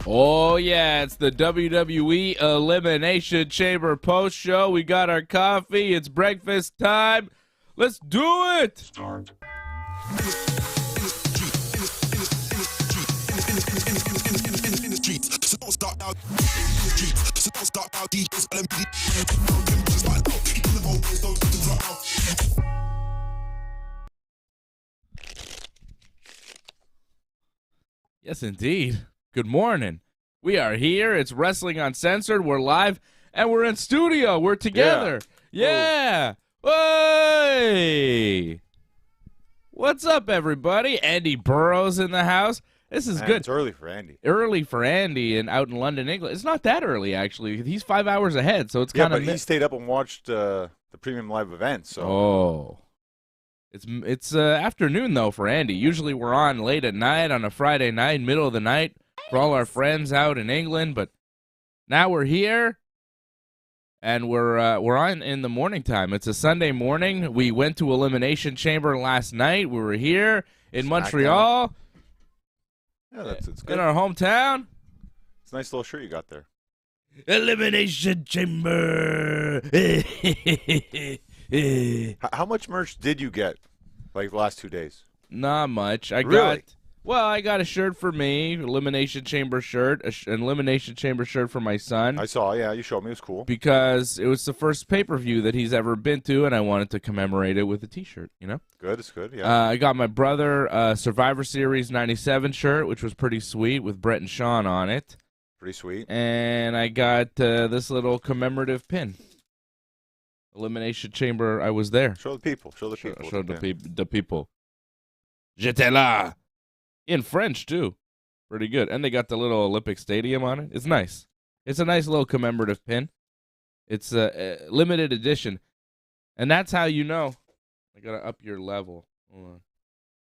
Oh, yeah, it's the WWE Elimination Chamber post show. We got our coffee. It's breakfast time. Let's do it. Start. Yes, indeed. Good morning. We are here. It's Wrestling Uncensored. We're live, and we're in studio. We're together. Yeah. Hey. What's up, everybody? Andy Burroughs in the house. This is good. It's early for Andy. Early for Andy and out in London, England. It's not that early, actually. He's 5 hours ahead, so it's kind of... Yeah, but he stayed up and watched the premium live event. So. Oh. It's afternoon, though, for Andy. Usually we're on late at night on a Friday night, middle of the night, for all our friends out in England. But now we're here, and we're on in the morning time. It's a Sunday morning. We went to Elimination Chamber last night. We were here in Montreal. Yeah, it's good. In our hometown. It's a nice little shirt you got there. Elimination Chamber. How much merch did you get, like, the last 2 days? Not much. I Really? got a shirt for me, Elimination Chamber shirt, an Elimination Chamber shirt for my son. I saw, yeah, you showed me. It was cool. Because it was the first pay-per-view that he's ever been to, and I wanted to commemorate it with a T-shirt, you know? Good, it's good, yeah. I got my brother a Survivor Series 97 shirt, which was pretty sweet, with Brett and Sean on it. Pretty sweet. And I got this little commemorative pin. Elimination Chamber, I was there. Show the people. Show the people. Show the people. J'étais là. In French, too. Pretty good. And they got the little Olympic Stadium on it. It's nice. It's a nice little commemorative pin. It's a limited edition. And that's how you know. I got to up your level. Hold on.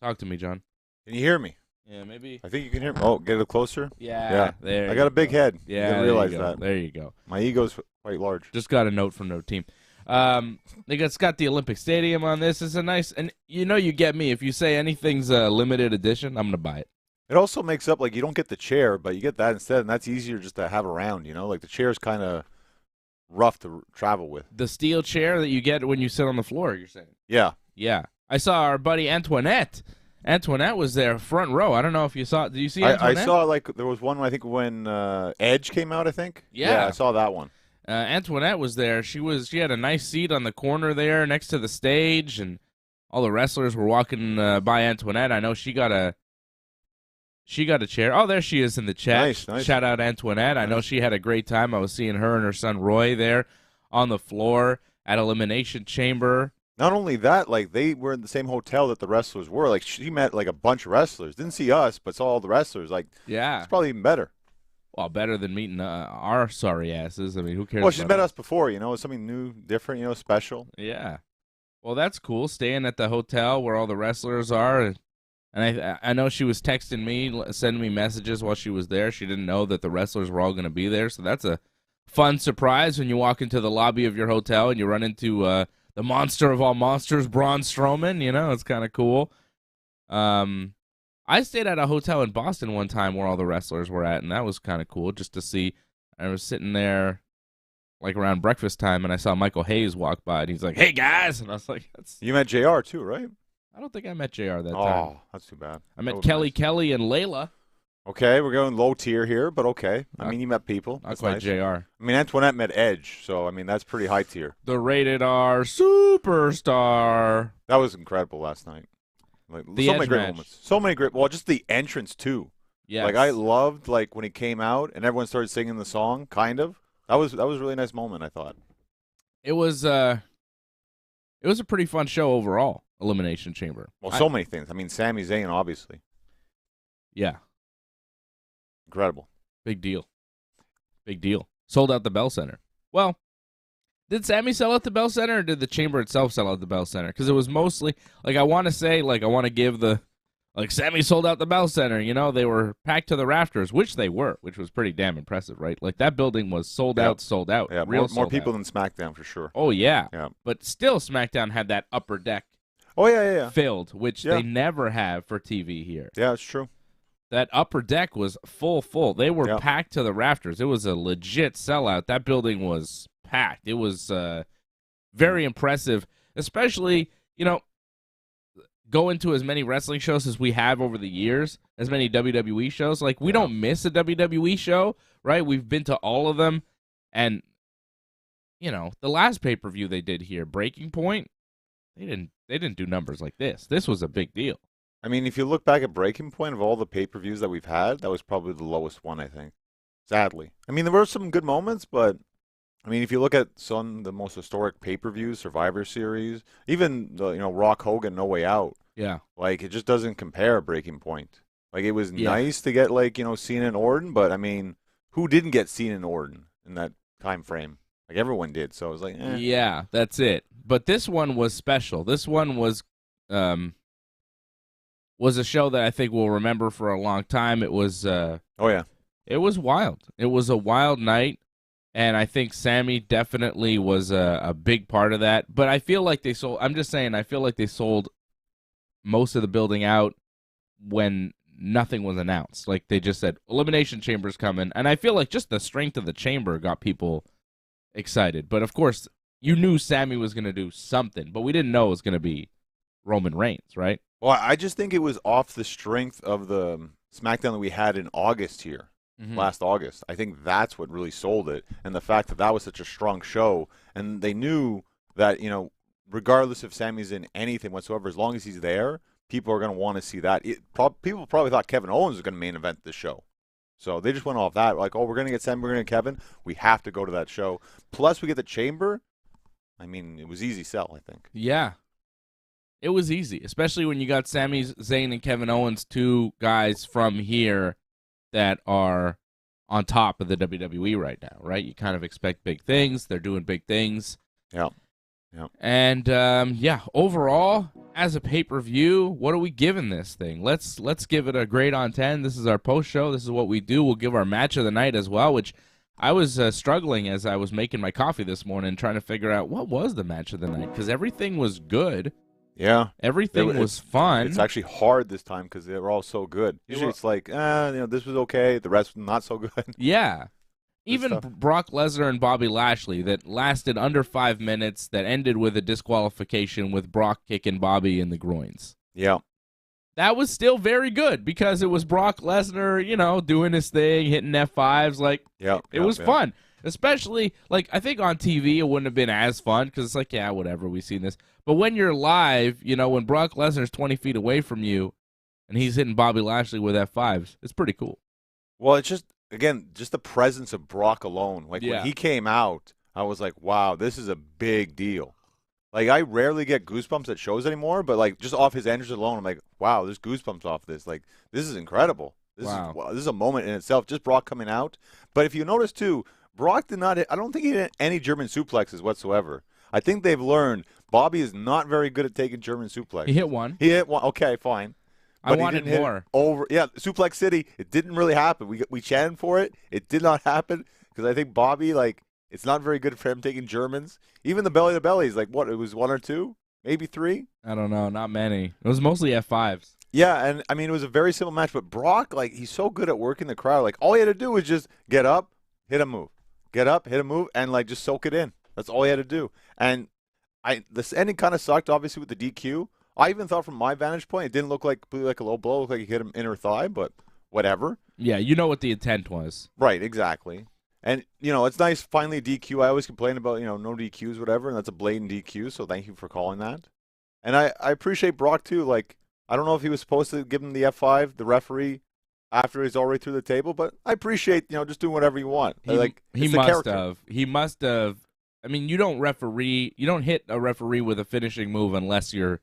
Talk to me, John. Can you hear me? Yeah, maybe. I think you can hear me. Oh, get it closer? Yeah. There. I got a big head. Yeah, I didn't realize there you go. that. There you go. My ego's quite large. Just got a note from no team. It's got the Olympic Stadium on this. It's a nice, and you know you get me. If you say anything's a limited edition, I'm going to buy it. It also makes up, like, you don't get the chair, but you get that instead, and that's easier just to have around, you know? Like, the chair's kind of rough to travel with. The steel chair that you get when you sit on the floor, you're saying? Yeah. Yeah. I saw our buddy Antoinette. Antoinette was there, front row. I don't know if you saw it. Did you see Antoinette? I saw, like, there was one, I think, when Edge came out, I think. Yeah. I saw that one. Antoinette was there. She had a nice seat on the corner there next to the stage, and all the wrestlers were walking by Antoinette. I know she got a chair. Oh, there she is in the chat. Nice. Shout out Antoinette. I know she had a great time. I was seeing her and her son Roy there on the floor at Elimination Chamber. Not only that, like, they were in the same hotel that the wrestlers were. Like, she met, like, a bunch of wrestlers. Didn't see us, but saw all the wrestlers. Like, yeah. It's probably even better. Well, better than meeting our sorry asses. I mean, who cares? Well, she's met us before, you know. It's something new, different, you know, special. Yeah. Well, that's cool. Staying at the hotel where all the wrestlers are. And I know she was texting me, sending me messages while she was there. She didn't know that the wrestlers were all going to be there. So that's a fun surprise when you walk into the lobby of your hotel and you run into the monster of all monsters, Braun Strowman. You know, it's kind of cool. I stayed at a hotel in Boston one time where all the wrestlers were at, and that was kind of cool just to see. I was sitting there like around breakfast time, and I saw Michael Hayes walk by, and he's like, "Hey, guys!" And I was like, You met JR too, right? I don't think I met JR that time. Oh, that's too bad. I met Kelly and Layla. Okay, we're going low tier here, but okay. I mean, you met people. Not That's quite nice. JR. I mean, Antoinette met Edge, so, I mean, that's pretty high tier. The Rated R Superstar. That was incredible last night. Like, The so Edge many great match. moments. So many great. Well, just the entrance too. Yes. Like, I loved, like, when he came out and everyone started singing the song. Kind of. That was a really nice moment, I thought. It was a pretty fun show overall. Elimination Chamber. Well, so many things. I mean, Sami Zayn, obviously, Yeah, incredible. big deal. Big deal. Sold out the Bell Center. Well, did Sami sell out the Bell Center, or did the Chamber itself sell out the Bell Center? Because it was mostly like I want to give the. Like, Sami sold out the Bell Center, you know, they were packed to the rafters, which they were, which was pretty damn impressive, right? Like, that building was sold out. Yeah, more people than SmackDown for sure. Oh, yeah. Yeah. But still, SmackDown had that upper deck Oh, yeah. filled, which they never have for TV here. Yeah, it's true. That upper deck was full. They were Yep. packed to the rafters. It was a legit sellout. That building was packed. It was very impressive, especially, going to as many wrestling shows as we have over the years, as many WWE shows. Like, we don't miss a WWE show, right? We've been to all of them. And, the last pay-per-view they did here, Breaking Point, they didn't do numbers like this. This was a big deal. I mean, if you look back at Breaking Point of all the pay-per-views that we've had, that was probably the lowest one, I think. Sadly. I mean, there were some good moments, but I mean, if you look at some of the most historic pay-per-views, Survivor Series, even the, Rock Hogan No Way Out. Yeah. Like, it just doesn't compare Breaking Point. Like, it was nice to get, like, Cena and Orton, but I mean, who didn't get Cena and Orton in that time frame? Like, everyone did, so it was like, eh. Yeah, that's it. But this one was special. This one was a show that I think we'll remember for a long time. It was oh yeah, it was wild. It was a wild night, and I think Sami definitely was a big part of that. But I feel like they sold. I'm just saying, I feel like they sold most of the building out when nothing was announced. Like, they just said Elimination Chamber's coming, and I feel like just the strength of the chamber got people excited. But of course, you knew Sami was going to do something, but we didn't know it was going to be Roman Reigns, right? Well, I just think it was off the strength of the SmackDown that we had in August here, last August. I think that's what really sold it, and the fact that that was such a strong show, and they knew that, regardless if Sami's in anything whatsoever, as long as he's there, people are going to want to see that. People probably thought Kevin Owens was going to main event this show. So they just went off that. Like, oh, we're going to get Sami, we're going to get Kevin. We have to go to that show. Plus, we get the Chamber. I mean, it was easy sell, I think. Yeah. It was easy, especially when you got Sami Zayn and Kevin Owens, two guys from here that are on top of the WWE right now, right? You kind of expect big things. They're doing big things. Yeah. And, overall, as a pay-per-view, what are we giving this thing? Let's give it a grade on 10. This is our post-show. This is what we do. We'll give our match of the night as well, which I was struggling as I was making my coffee this morning, trying to figure out what was the match of the night, because everything was good. Yeah. Everything was fun. It's actually hard this time because they were all so good. Usually it's like, this was okay. The rest was not so good. Yeah. Even Brock Lesnar and Bobby Lashley that lasted under 5 minutes, that ended with a disqualification with Brock kicking Bobby in the groins. Yeah. That was still very good because it was Brock Lesnar, doing his thing, hitting F5s. Like, it was fun. Especially, like, I think on TV it wouldn't have been as fun because it's like, yeah, whatever, we've seen this. But when you're live, when Brock Lesnar's 20 feet away from you and he's hitting Bobby Lashley with F5s, it's pretty cool. Well, it's just, again, just the presence of Brock alone. Like, when he came out, I was like, wow, this is a big deal. Like, I rarely get goosebumps at shows anymore, but, like, just off his entrance alone, I'm like, wow, there's goosebumps off this. Like, this is incredible. This is a moment in itself, just Brock coming out. But if you notice, too, Brock did not – I don't think he did any German suplexes whatsoever. I think they've learned Bobby is not very good at taking German suplexes. He hit one. Okay, fine. But I wanted more. Suplex City, it didn't really happen. We chanted for it. It did not happen because I think Bobby, like, it's not very good for him taking Germans. Even the belly-to-belly is like, what, it was 1 or 2? Maybe 3? I don't know. Not many. It was mostly F5s. Yeah, and, I mean, it was a very simple match. But Brock, like, he's so good at working the crowd. Like, all he had to do was just get up, hit a move. Get up, hit a move, and, like, just soak it in. That's all he had to do. And this ending kind of sucked, obviously, with the DQ. I even thought from my vantage point, it didn't look like a low blow. It looked like he hit him inner thigh, but whatever. Yeah, you know what the intent was. Right, exactly. And, it's nice, finally, a DQ. I always complain about, no DQs, whatever, and that's a blatant DQ, so thank you for calling that. And I appreciate Brock, too. Like, I don't know if he was supposed to give him the F5, the referee, after he's already through the table, but I appreciate, just doing whatever you want. He must have. He must have. I mean, you don't hit a referee with a finishing move unless you're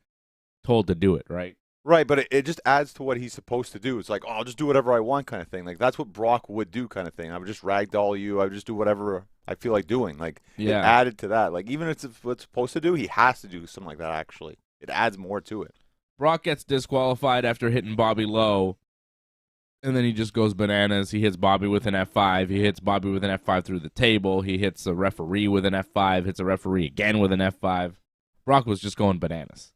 told to do it, right? Right, but it just adds to what he's supposed to do. It's like, oh, I'll just do whatever I want kind of thing. Like, that's what Brock would do kind of thing. I would just ragdoll you. I would just do whatever I feel like doing. Like, it added to that. Like, even if it's what it's supposed to do, he has to do something like that, actually. It adds more to it. Brock gets disqualified after hitting Bobby low, and then he just goes bananas. He hits Bobby with an F5. He hits Bobby with an F5 through the table. He hits a referee with an F5, hits a referee again with an F5. Brock was just going bananas.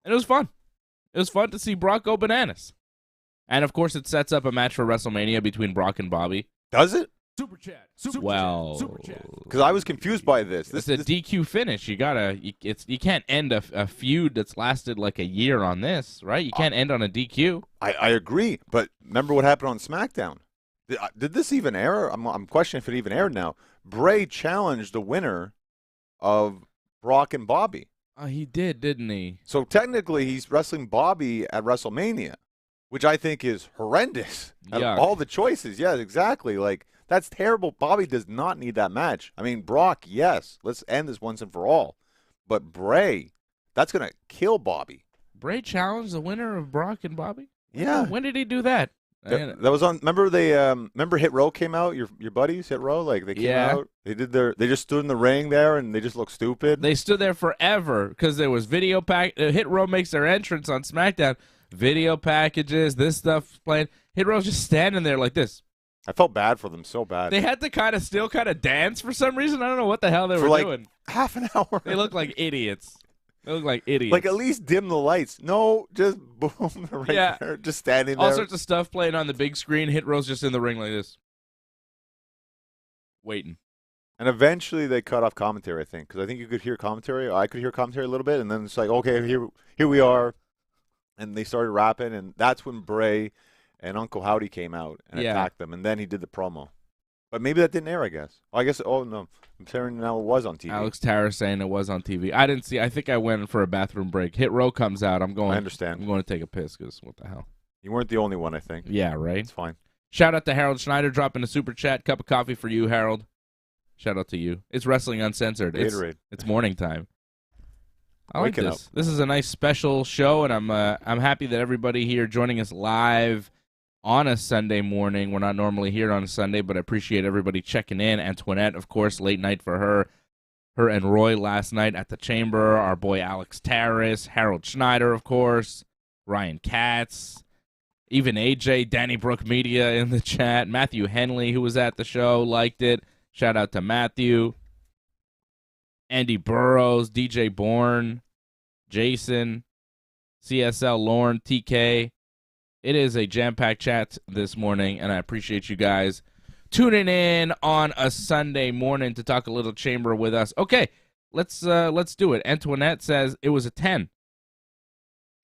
And it was fun. It was fun to see Brock go bananas. And, of course, it sets up a match for WrestleMania between Brock and Bobby. Does it? Super chat. Super Well, chat. Super chat. Because I was confused by this. It's a DQ finish. You can't end a feud that's lasted like a year on this, right? You can't end on a DQ. I agree, but remember what happened on SmackDown? Did this even air? I'm questioning if it even aired now. Bray challenged the winner of Brock and Bobby. He did, didn't he? So technically, he's wrestling Bobby at WrestleMania, which I think is horrendous. Out of all the choices, yeah, exactly. Like, that's terrible. Bobby does not need that match. I mean, Brock, yes, let's end this once and for all. But Bray, that's going to kill Bobby. Bray challenged the winner of Brock and Bobby? Yeah. When did he do that? That was on. Remember Hit Row came out. Your buddies Hit Row, like they came out. They just stood in the ring there and they just looked stupid. They stood there forever because there was video pack. Hit Row makes their entrance on SmackDown. Video packages, this stuff playing. Hit Row's just standing there like this. I felt bad for them, so bad. They had to still dance for some reason. I don't know what the hell they were doing. Half an hour. They look like idiots. They look like idiots. Like, at least dim the lights. No, just boom, there, just standing there. All sorts of stuff playing on the big screen. Hit Row's just in the ring like this, waiting. And eventually they cut off commentary, I think, because I think you could hear commentary. I could hear commentary a little bit, and then it's like, okay, here we are. And they started rapping, and that's when Bray and Uncle Howdy came out and attacked them, and then he did the promo. But maybe that didn't air, I guess. Oh, no. I'm hearing now it was on TV. Alex Tara saying it was on TV. I didn't see. I think I went for a bathroom break. Hit Row comes out. I'm going. I understand. I'm going to take a piss because what the hell? You weren't the only one, I think. Yeah, right? It's fine. Shout out to Harold Schneider dropping a super chat. Cup of coffee for you, Harold. Shout out to you. It's Wrestling Uncensored. It's morning time. I like this. This is a nice special show, and I'm happy that everybody here joining us live on a Sunday morning. We're not normally here on a Sunday, but I appreciate everybody checking in. Antoinette, of course, late night for her and Roy last night at the Chamber. Our boy Alex Terrace, Harold Schneider, of course, Ryan Katz, even AJ, Danny Brook Media in the chat. Matthew Henley, who was at the show, liked it. Shout out to Matthew. Andy Burrows, DJ Bourne, Jason, CSL Lorne, TK. It is a jam-packed chat this morning, and I appreciate you guys tuning in on a Sunday morning to talk a little Chamber with us. Okay, let's do it. Antoinette says it was a 10.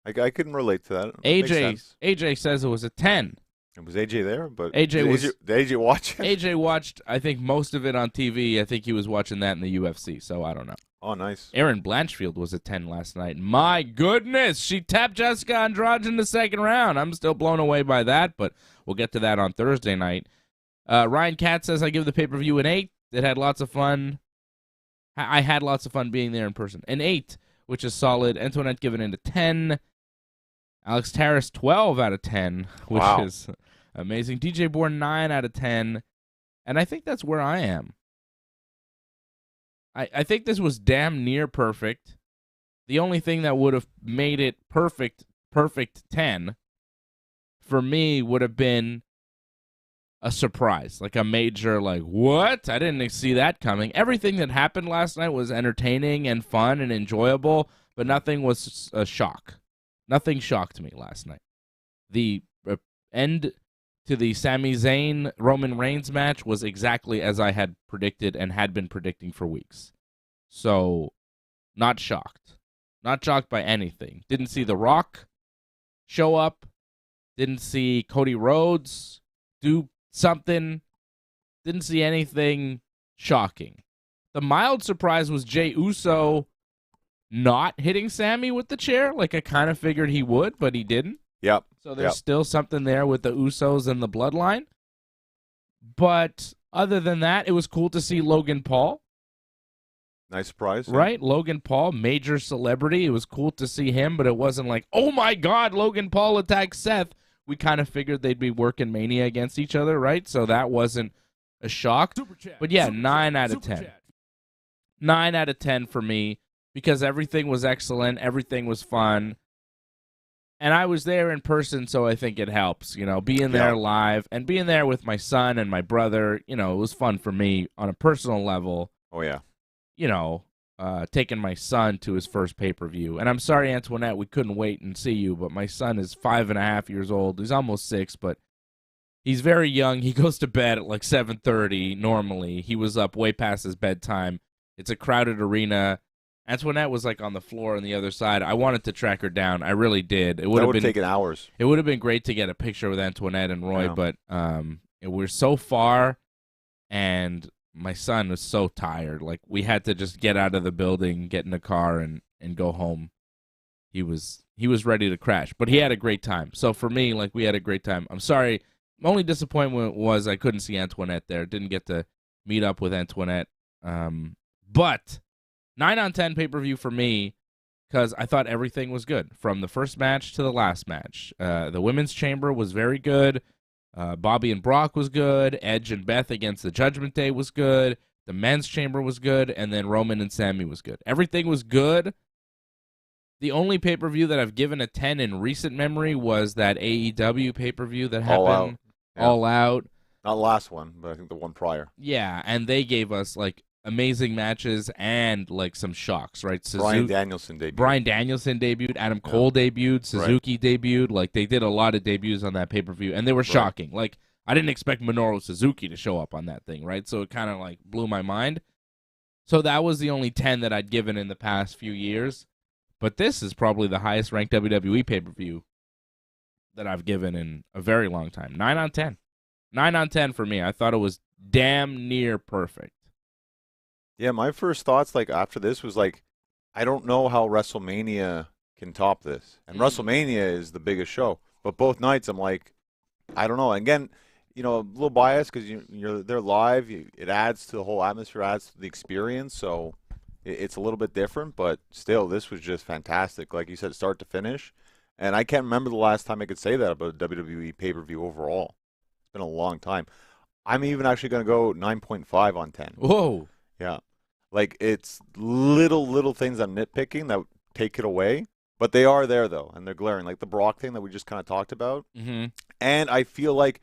I couldn't relate to that. AJ says it was a 10. And was AJ there? But did AJ watch it? AJ watched, I think, most of it on TV. I think he was watching that in the UFC, so I don't know. Oh, nice. Erin Blanchfield was a 10 last night. My goodness, she tapped Jessica Andrade in the second round. I'm still blown away by that, but we'll get to that on Thursday night. Ryan Katz says, I give the pay-per-view an 8. It had lots of fun. I had lots of fun being there in person. An 8, which is solid. Antoinette giving it a 10. Alex Terrace, 12 out of 10, which is amazing. DJ Bourne, 9 out of 10. And I think that's where I am. I think this was damn near perfect. The only thing that would have made it perfect 10, for me would have been a surprise. Like a major, like, what? I didn't see that coming. Everything that happened last night was entertaining and fun and enjoyable, but nothing was a shock. Nothing shocked me last night. The end to the Sami Zayn Roman Reigns match was exactly as I had predicted and had been predicting for weeks. So, not shocked. Not shocked by anything. Didn't see The Rock show up. Didn't see Cody Rhodes do something. Didn't see anything shocking. The mild surprise was Jey Uso not hitting Sami with the chair. Like, I kind of figured he would, but he didn't. Yep. So there's still something there with the Usos and the bloodline. But other than that, it was cool to see Logan Paul. Nice surprise. Right? Logan Paul, major celebrity. It was cool to see him, but it wasn't like, oh my God, Logan Paul attacks Seth. We kind of figured they'd be working Mania against each other, right? So that wasn't a shock. But yeah, 9 out of 10. 9 out of 10 for me because everything was excellent. Everything was fun. And I was there in person, so I think it helps, being there live and being there with my son and my brother. It was fun for me on a personal level. Oh, yeah. taking my son to his first pay-per-view. And I'm sorry, Antoinette, we couldn't wait and see you, but my son is 5.5 years old. He's almost 6, but he's very young. He goes to bed at like 7:30 normally. He was up way past his bedtime. It's a crowded arena. Antoinette was like on the floor on the other side. I wanted to track her down. I really did. It would have taken hours. It would have been great to get a picture with Antoinette and Roy, but we're so far, and my son was so tired. Like, we had to just get out of the building, get in the car, and go home. He was ready to crash, but he had a great time. So for me, like, we had a great time. I'm sorry. My only disappointment was I couldn't see Antoinette there. Didn't get to meet up with Antoinette. But 9 on 10 pay-per-view for me, because I thought everything was good from the first match to the last match. The Women's Chamber was very good. Bobby and Brock was good. Edge and Beth against the Judgment Day was good. The Men's Chamber was good. And then Roman and Sami was good. Everything was good. The only pay-per-view that I've given a 10 in recent memory was that AEW pay-per-view that happened. All Out. Not the last one, but I think the one prior. Yeah, and they gave us, like, amazing matches and, like, some shocks, right? Bryan Danielson debuted. Adam Cole debuted. Suzuki debuted. Like, they did a lot of debuts on that pay-per-view, and they were shocking. Like, I didn't expect Minoru Suzuki to show up on that thing, right? So it kind of, like, blew my mind. So that was the only 10 that I'd given in the past few years. But this is probably the highest-ranked WWE pay-per-view that I've given in a very long time. 9 on 10. 9 on 10 for me. I thought it was damn near perfect. Yeah, my first thoughts, like, after this was, like, I don't know how WrestleMania can top this. And WrestleMania is the biggest show. But both nights, I'm like, I don't know. And again, you know, a little biased because they're live. It adds to the whole atmosphere, adds to the experience. So it's a little bit different. But still, this was just fantastic. Like you said, start to finish. And I can't remember the last time I could say that about a WWE pay-per-view overall. It's been a long time. I'm even actually going to go 9.5 on 10. Whoa. Yeah. Like, it's little things I'm nitpicking that take it away. But they are there, though, and they're glaring. Like the Brock thing that we just kind of talked about. Mm-hmm. And I feel like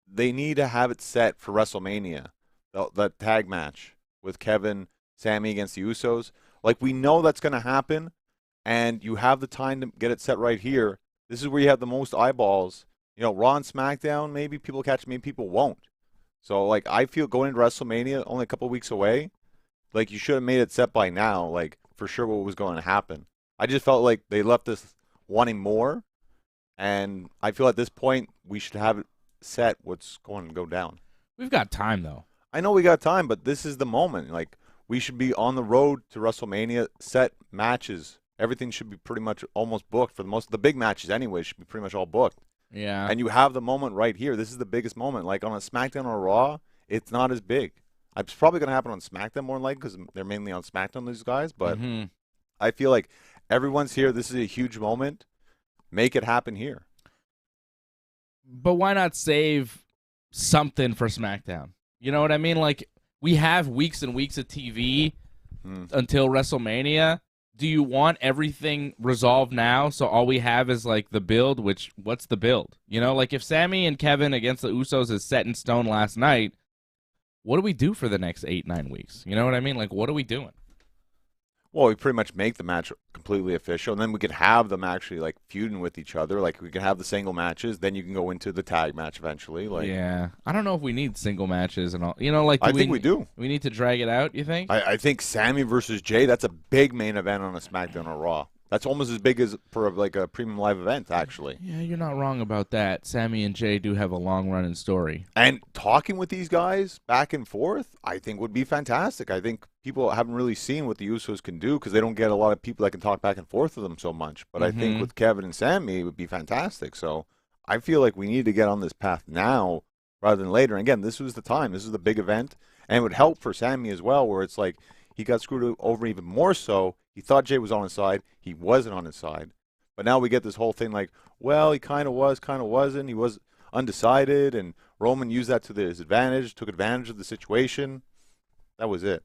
they need to have it set for WrestleMania, that tag match with Kevin, Sami against the Usos. Like, we know that's going to happen, and you have the time to get it set right here. This is where you have the most eyeballs. You know, Raw and SmackDown, maybe people catch, maybe people won't. So, like, I feel going into WrestleMania, only a couple of weeks away, like, you should have made it set by now, like, for sure what was going to happen. I just felt like they left us wanting more, and I feel at this point we should have it set what's going to go down. We've got time, though. I know we got time, but this is the moment. Like, we should be on the road to WrestleMania, set matches. Everything should be pretty much almost booked for the big matches anyway, should be pretty much all booked. Yeah. And you have the moment right here. This is the biggest moment. Like, on a SmackDown or a Raw, it's not as big. It's probably going to happen on SmackDown more than likely because they're mainly on SmackDown, these guys. But I feel like everyone's here. This is a huge moment. Make it happen here. But why not save something for SmackDown? You know what I mean? Like, we have weeks and weeks of TV until WrestleMania. Do you want everything resolved now so all we have is, like, the build, what's the build? You know, like, if Sami and Kevin against the Usos is set in stone last night, what do we do for the next 8-9 weeks? You know what I mean? Like, what are we doing? Well, we pretty much make the match completely official, and then we could have them actually, like, feuding with each other. Like, we can have the single matches, then you can go into the tag match eventually. Like, yeah. I don't know if we need single matches and all. You know, like, I think we do. We need to drag it out, you think? I think Sami versus Jay, that's a big main event on a SmackDown or Raw. That's almost as big as for, like, a premium live event, actually. Yeah, you're not wrong about that. Sami and Jay do have a long-running story. And talking with these guys back and forth, I think would be fantastic. I think people haven't really seen what the Usos can do because they don't get a lot of people that can talk back and forth with them so much. But I think with Kevin and Sami, it would be fantastic. So I feel like we need to get on this path now rather than later. And again, this was the time. This is the big event. And it would help for Sami as well, where it's like he got screwed over even more so. He thought Jay was on his side. He wasn't on his side. But now we get this whole thing like, well, he kind of was, kind of wasn't. He was undecided, and Roman used that to his advantage, took advantage of the situation. That was it.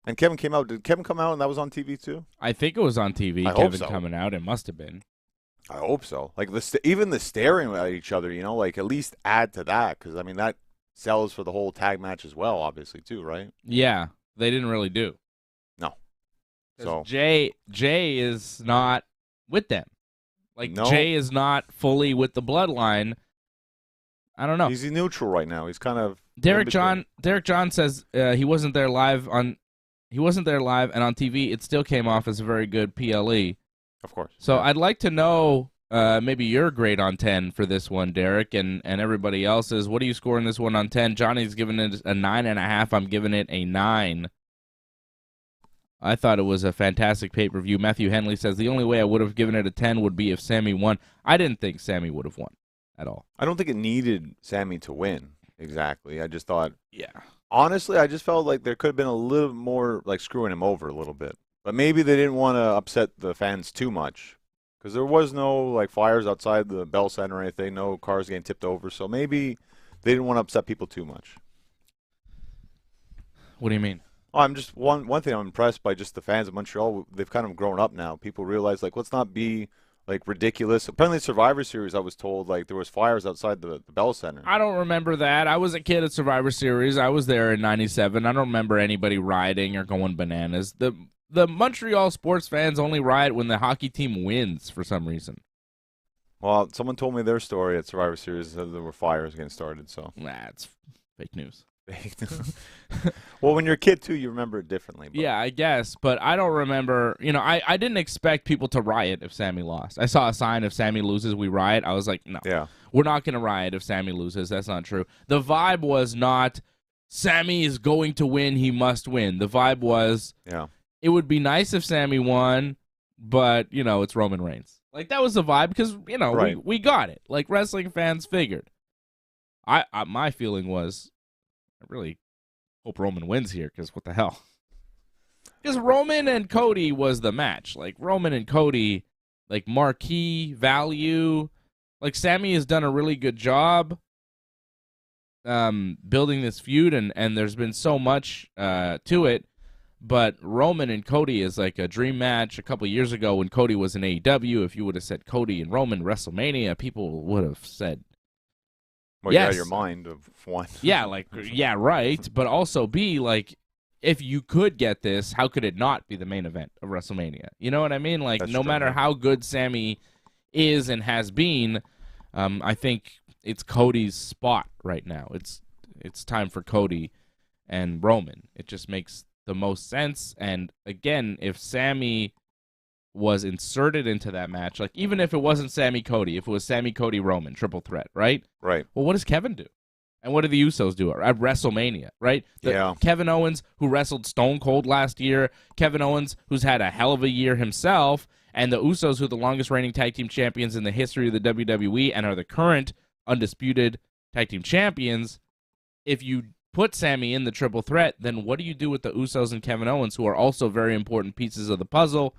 And Kevin came out. Did Kevin come out and that was on TV too? I think it was on TV. I Kevin hope so. Coming out. It must have been. I hope so. Like, even the staring at each other, you know, like, at least add to that because, I mean, that sells for the whole tag match as well, obviously, too, right? Yeah. they didn't really do. No. So Jay is not with them. Like, No. Jay is not fully with the bloodline. I don't know. He's neutral right now. He's kind of Derek John says he wasn't there live and on TV it still came off as a very good PLE. Of course. So I'd like to know maybe your grade on 10 for this one, Derek, and everybody else's. What are you scoring this one on 10? Johnny's giving it a 9.5. I'm giving it a 9. I thought it was a fantastic pay-per-view. Matthew Henley says the only way I would have given it a 10 would be if Sami won. I didn't think Sami would have won at all. I don't think it needed Sami to win. Exactly. I just thought. Yeah. Honestly, I just felt like there could have been a little more like screwing him over a little bit. But maybe they didn't want to upset the fans too much. Because there was no like fires outside the Bell Center or anything, no cars getting tipped over. So maybe they didn't want to upset people too much. What do you mean? Oh, I'm just one thing I'm impressed by just the fans of Montreal. They've kind of grown up now. People realize like let's not be like ridiculous. Apparently, Survivor Series, I was told like there was fires outside the Bell Center. I don't remember that. I was a kid at Survivor Series. I was there in '97. I don't remember anybody rioting or going bananas. The Montreal sports fans only riot when the hockey team wins for some reason. Well, someone told me their story at Survivor Series that there were fires getting started. So it's fake news. Well, when you're a kid too, you remember it differently. But. Yeah, I guess, but I don't remember. I didn't expect people to riot if Sami lost. I saw a sign if Sami loses, we riot. I was like, no, we're not going to riot if Sami loses. That's not true. The vibe was not Sami is going to win. He must win. The vibe was, it would be nice if Sami won, but it's Roman Reigns. Like that was the vibe because we got it. Like wrestling fans figured. My feeling was, I really hope Roman wins here because what the hell? Because Roman and Cody was the match. Like Roman and Cody, like marquee value. Like Sami has done a really good job building this feud, and there's been so much to it. But Roman and Cody is like a dream match. A couple years ago when Cody was in AEW, if you would have said Cody and Roman WrestleMania, people would have said, well, yes. Your mind of one. Yeah, right. But also, B, like, if you could get this, how could it not be the main event of WrestleMania? You know what I mean? Like, no matter how good Sami is and has been, I think it's Cody's spot right now. It's time for Cody and Roman. It just makes the most sense. And, again, if Sami was inserted into that match, like even if it wasn't Sami Cody, if it was Sami Cody Roman triple threat, right? Right. Well, what does Kevin do? And what do the Usos do at WrestleMania, right? Kevin Owens, who wrestled Stone Cold last year, Kevin Owens, who's had a hell of a year himself, and the Usos, who are the longest reigning tag team champions in the history of the WWE and are the current undisputed tag team champions. If you put Sami in the triple threat, then what do you do with the Usos and Kevin Owens, who are also very important pieces of the puzzle?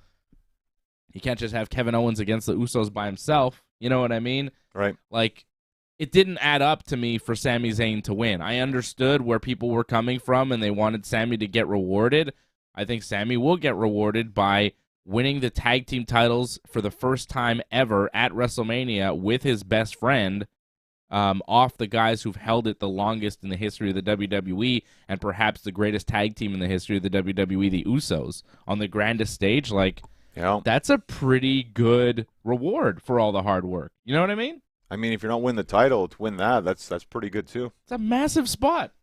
You can't just have Kevin Owens against the Usos by himself. You know what I mean? Right. Like, it didn't add up to me for Sami Zayn to win. I understood where people were coming from, and they wanted Sami to get rewarded. I think Sami will get rewarded by winning the tag team titles for the first time ever at WrestleMania with his best friend, off the guys who've held it the longest in the history of the WWE and perhaps the greatest tag team in the history of the WWE, the Usos, on the grandest stage. Like, that's a pretty good reward for all the hard work. You know what I mean? I mean, if you're not winning the title, to win that's pretty good too. It's a massive spot.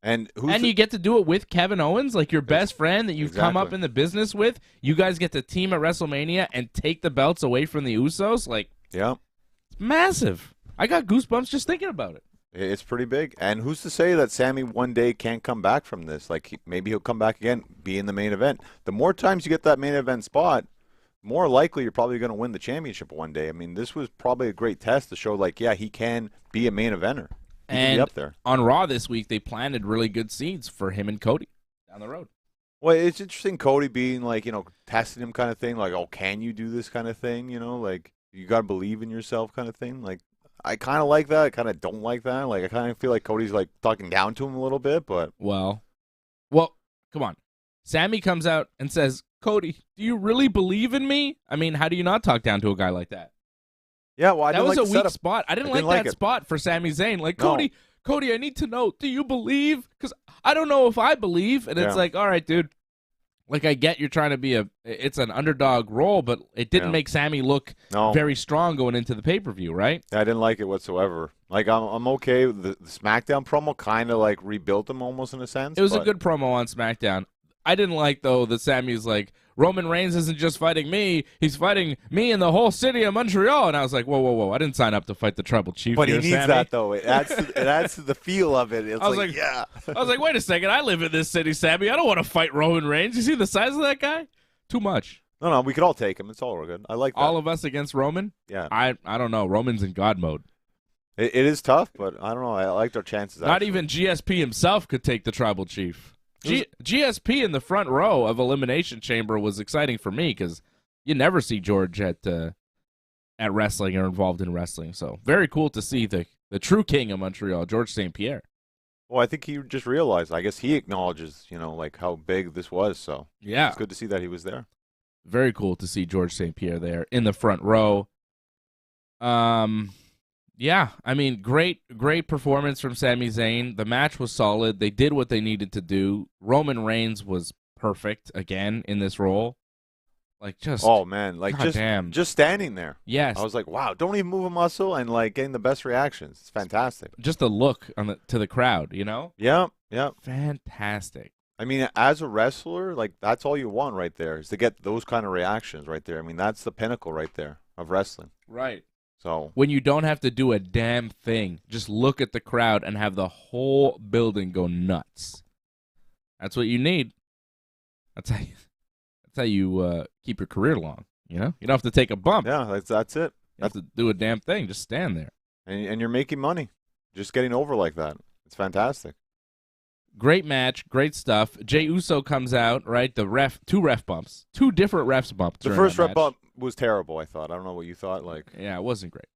And you get to do it with Kevin Owens, like your best friend that you've come up in the business with. You guys get to team at WrestleMania and take the belts away from the Usos. Like, it's massive. I got goosebumps just thinking about it. It's pretty big. And who's to say that Sami one day can't come back from this? Like, maybe he'll come back again, be in the main event. The more times you get that main event spot, more likely you're probably going to win the championship one day. I mean, this was probably a great test to show, like, yeah, he can be a main eventer. He can be up there. On Raw this week, they planted really good seeds for him and Cody down the road. Well, it's interesting Cody being, like, testing him kind of thing. Like, oh, can you do this kind of thing? Like, you got to believe in yourself kind of thing. Like, I kind of like that. I kind of don't like that. Like, I kind of feel like Cody's, like, talking down to him a little bit, but. Well, come on. Sami comes out and says, Cody, do you really believe in me? I mean, how do you not talk down to a guy like that? Yeah, well, that was a weak spot. I didn't like that spot for Sami Zayn. Like, Cody, Cody, I need to know, do you believe? Because I don't know if I believe. And it's like, all right, dude. Like, I get you're trying to be it's an underdog role, but it didn't make Sami look very strong going into the pay-per-view, right? I didn't like it whatsoever. Like, I'm okay with the SmackDown promo, kind of like rebuilt him almost in a sense. It was a good promo on SmackDown. I didn't like, though, that Sami's like, Roman Reigns isn't just fighting me, he's fighting me and the whole city of Montreal. And I was like, whoa, I didn't sign up to fight the Tribal Chief. But here, he needs Sami. that, though. It adds to the feel of it. It's I was like, wait a second, I live in this city, Sami. I don't want to fight Roman Reigns. You see the size of that guy? Too much. No, we could all take him. It's all good. I like that. All of us against Roman? Yeah. I don't know. Roman's in God mode. It is tough, but I don't know. I liked our chances. Not even GSP himself could take the Tribal Chief. GSP in the front row of Elimination Chamber was exciting for me because you never see George at wrestling or involved in wrestling. So very cool to see the true king of Montreal, George St. Pierre. Well, I think he just realized. I guess he acknowledges, like how big this was. So yeah, it's good to see that he was there. Very cool to see George St. Pierre there in the front row. Yeah, I mean, great performance from Sami Zayn. The match was solid. They did what they needed to do. Roman Reigns was perfect again in this role. Like, just just standing there. Yes, I was like, wow, don't even move a muscle and like getting the best reactions. It's fantastic. Just the look to the crowd, Yeah. Fantastic. I mean, as a wrestler, like that's all you want right there is to get those kind of reactions right there. I mean, that's the pinnacle right there of wrestling. Right. So when you don't have to do a damn thing, just look at the crowd and have the whole building go nuts. That's what you need. That's how you keep your career long. You don't have to take a bump. Yeah, that's it. You have to do a damn thing. Just stand there. And you're making money. Just getting over like that. It's fantastic. Great match, great stuff. Jey Uso comes out, right? Two ref bumps. Two different refs bumped. The first ref bump was terrible, I thought. I don't know what you thought. Yeah, it wasn't great.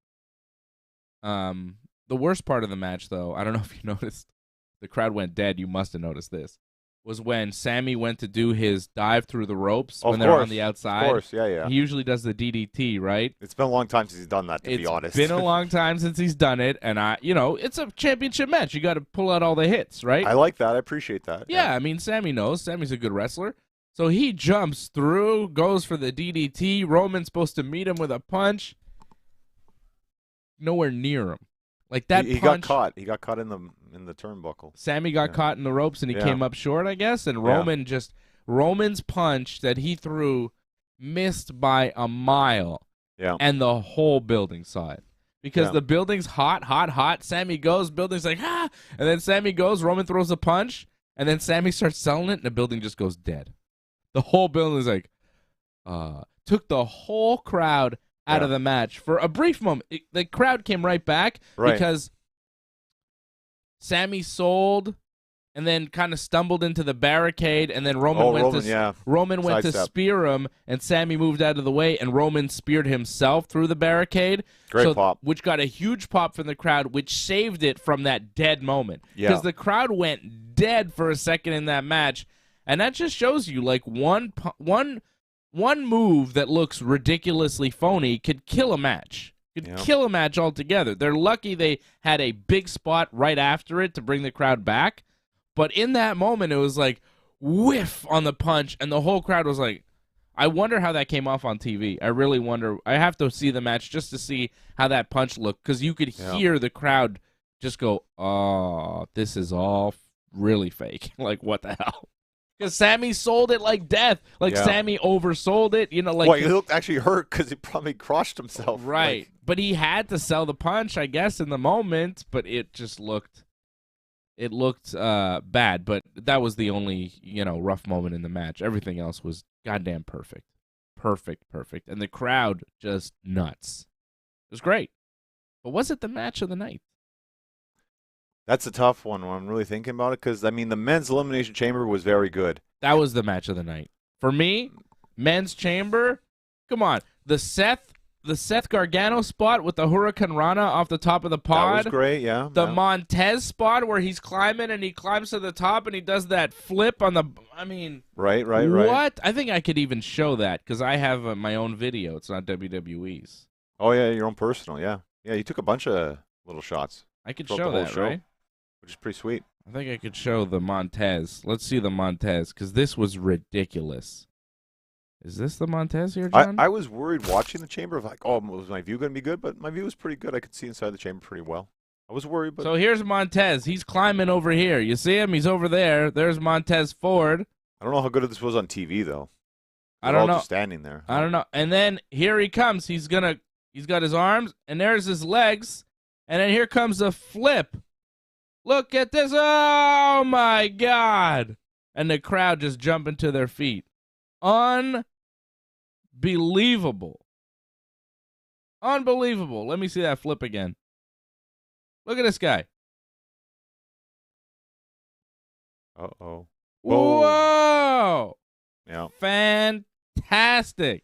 The worst part of the match, though, I don't know if you noticed, the crowd went dead. You must have noticed this. Was when Sami went to do his dive through the ropes when they're on the outside. Of course, yeah. He usually does the DDT, right? It's been a long time since he's done that, to be honest. It's been a long time since he's done it, and it's a championship match. You got to pull out all the hits, right? I like that. I appreciate that. Yeah, I mean, Sami knows. Sami's a good wrestler. So he jumps through, goes for the DDT. Roman's supposed to meet him with a punch. Nowhere near him. Like that he punch. got caught. He got caught in the turnbuckle. Sami got caught in the ropes and he came up short, I guess. And Roman's punch that he threw missed by a mile. Yeah. And the whole building saw it. Because the building's hot. Sami goes, building's like, ah! And then Sami goes, Roman throws a punch, and then Sami starts selling it, and the building just goes dead. The whole building is like, took the whole crowd out of the match for a brief moment. The crowd came right back because Sami sold and then kind of stumbled into the barricade, and then Roman went to spear him, and Sami moved out of the way, and Roman speared himself through the barricade. Great pop. Which got a huge pop from the crowd, which saved it from that dead moment. Because the crowd went dead for a second in that match, and that just shows you, like, one move that looks ridiculously phony could kill a match. Kill a match altogether. They're lucky they had a big spot right after it to bring the crowd back. But in that moment, it was like whiff on the punch, and the whole crowd was like, I wonder how that came off on TV. I really wonder. I have to see the match just to see how that punch looked, because you could hear the crowd just go, oh, this is all really fake. Like, what the hell? Because Sami sold it like death. Like, Sami oversold it. He looked actually hurt because he probably crushed himself. Right. But he had to sell the punch, I guess, in the moment. But it just looked... It looked bad, but that was the only, rough moment in the match. Everything else was goddamn perfect. Perfect. And the crowd just nuts. It was great. But was it the match of the night? That's a tough one when I'm really thinking about it, because, I mean, the men's Elimination Chamber was very good. That was the match of the night. For me, men's chamber, come on. The Seth Gargano spot with the Hurricane Rana off the top of the pod. That was great, yeah. The Montez spot where he's climbing and he climbs to the top and he does that flip on the... I mean... Right. What? I think I could even show that because I have my own video. It's not WWE's. Oh, yeah, your own personal, yeah. Yeah, you took a bunch of little shots. I could show that, right? which is pretty sweet. I think I could show the Montez. Let's see the Montez, because this was ridiculous. Is this the Montez here, John? I was worried watching the chamber of like, oh, was my view going to be good? But my view was pretty good. I could see inside the chamber pretty well. I was worried, but So here's Montez. He's climbing over here. You see him? He's over there. There's Montez Ford. I don't know how good this was on TV though. I don't know. Just standing there. I don't know. And then here he comes. He's got his arms, and there's his legs, and then here comes a flip. Look at this. Oh, my God. And the crowd just jumping to their feet. Unbelievable. Unbelievable. Let me see that flip again. Look at this guy. Uh-oh. Whoa. Yeah. Fantastic.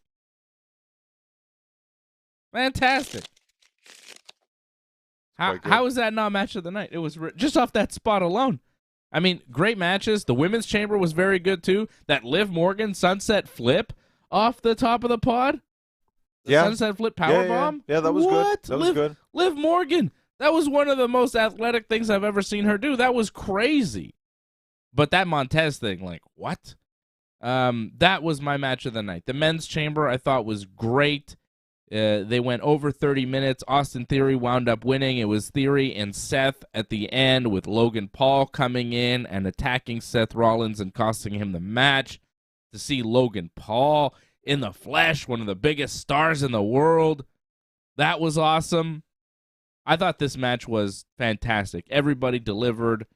Fantastic. How is that not match of the night? It was just off that spot alone. I mean, great matches. The women's chamber was very good, too. That Liv Morgan sunset flip off the top of the pod. The sunset flip powerbomb. Yeah, that was good. That was good. Liv Morgan. That was one of the most athletic things I've ever seen her do. That was crazy. But that Montez thing, like, what? That was my match of the night. The men's chamber I thought was great. They went over 30 minutes. Austin Theory wound up winning. It was Theory and Seth at the end, with Logan Paul coming in and attacking Seth Rollins and costing him the match. To see Logan Paul in the flesh, one of the biggest stars in the world, that was awesome. I thought this match was fantastic. Everybody delivered.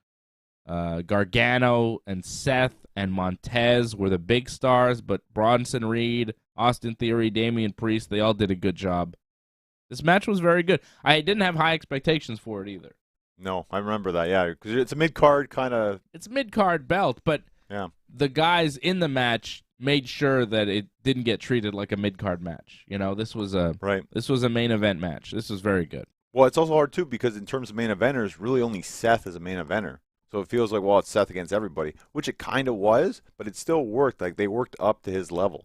Gargano and Seth and Montez were the big stars, but Bronson Reed, Austin Theory, Damian Priest, they all did a good job. This match was very good. I didn't have high expectations for it either. No, I remember that, yeah, because it's a mid-card kind of... It's a mid-card belt, but the guys in the match made sure that it didn't get treated like a mid-card match. You know, this was a main event match. This was very good. Well, it's also hard, too, because in terms of main eventers, really only Seth is a main eventer. So it feels like, well, it's Seth against everybody, which it kind of was, but it still worked. Like, they worked up to his level.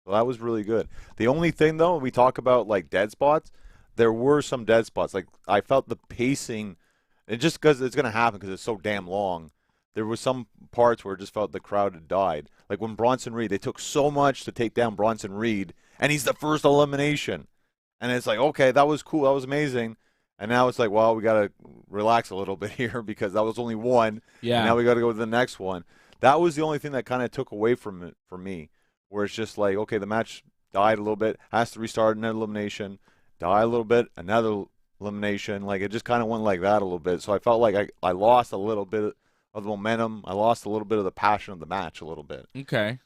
So that was really good. The only thing, though, when we talk about, like, dead spots, there were some dead spots. Like, I felt the pacing, and just because it's going to happen because it's so damn long, there was some parts where it just felt the crowd had died. Like when Bronson Reed, they took so much to take down Bronson Reed, and he's the first elimination. And it's like, okay, that was cool. That was amazing. And now it's like, well, we got to relax a little bit here because that was only one. Yeah. And now we got to go to the next one. That was the only thing that kind of took away from it for me, where it's just like, okay, the match died a little bit, has to restart, another elimination, die a little bit, another elimination. Like, it just kind of went like that a little bit. So I felt like I lost a little bit of the momentum. I lost a little bit of the passion of the match a little bit. Okay.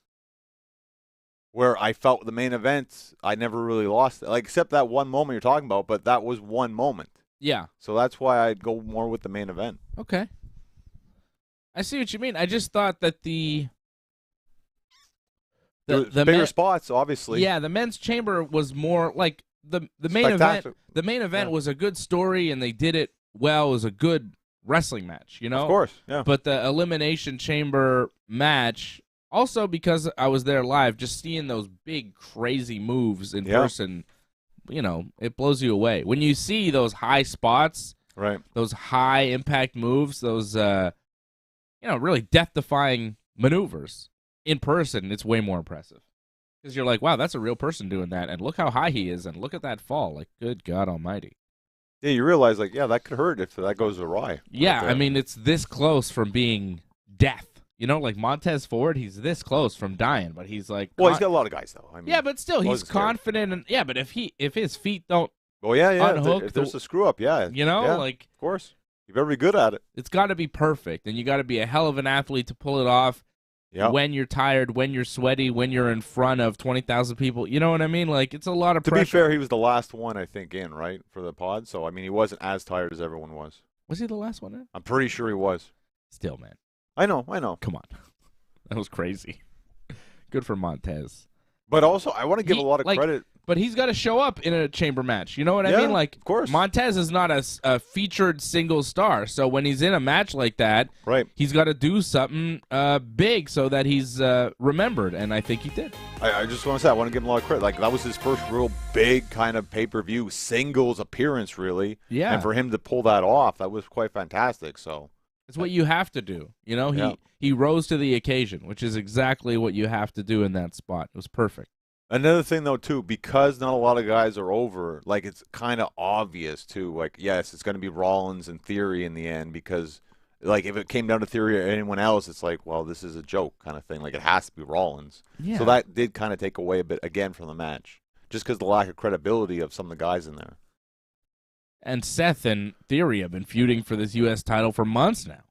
Where I felt the main event, I never really lost it. Like, except that one moment you're talking about, but that was one moment. Yeah. So that's why I'd go more with the main event. Okay. I see what you mean. I just thought that the bigger spots, obviously. Yeah, the men's chamber was more like the main event. The main event was a good story, and they did it well. It was a good wrestling match, you know? Of course, yeah. But the Elimination Chamber match, also because I was there live, just seeing those big, crazy moves in person, you know, it blows you away. When you see those high spots, right? Those high impact moves, those really death-defying maneuvers in person, it's way more impressive. Because you're like, wow, that's a real person doing that, and look how high he is, and look at that fall. Like, good God Almighty. Yeah, you realize, like, yeah, that could hurt if that goes awry. Yeah, I mean, it's this close from being death. You know, like Montez Ford, he's this close from dying, but he's like... Well, he's got a lot of guys, though. I mean, yeah, but still, he's confident. And yeah, but if his feet don't unhook... If there's a screw-up, you know, like... Of course. You better be good at it. It's got to be perfect, and you got to be a hell of an athlete to pull it off when you're tired, when you're sweaty, when you're in front of 20,000 people. You know what I mean? Like, it's a lot of pressure. To be fair, he was the last one, I think, in, right, for the pod. So, I mean, he wasn't as tired as everyone was. Was he the last one in? I'm pretty sure he was. Still, man. I know. Come on. That was crazy. Good for Montez. But also, I want to give a lot of credit. But he's got to show up in a chamber match. You know what I mean? Like, of course. Montez is not a featured single star. So when he's in a match like that, he's got to do something big so that he's remembered. And I think he did. I just want to say, I want to give him a lot of credit. Like, that was his first real big kind of pay-per-view singles appearance, really. Yeah. And for him to pull that off, that was quite fantastic. So It's what you have to do. You know, he rose to the occasion, which is exactly what you have to do in that spot. It was perfect. Another thing, though, too, because not a lot of guys are over, like, it's kind of obvious, too. Like, yes, it's going to be Rollins and Theory in the end because, like, if it came down to Theory or anyone else, it's like, well, this is a joke kind of thing. Like, it has to be Rollins. Yeah. So that did kind of take away a bit, again, from the match, just because the lack of credibility of some of the guys in there. And Seth and Theory have been feuding for this U.S. title for months now.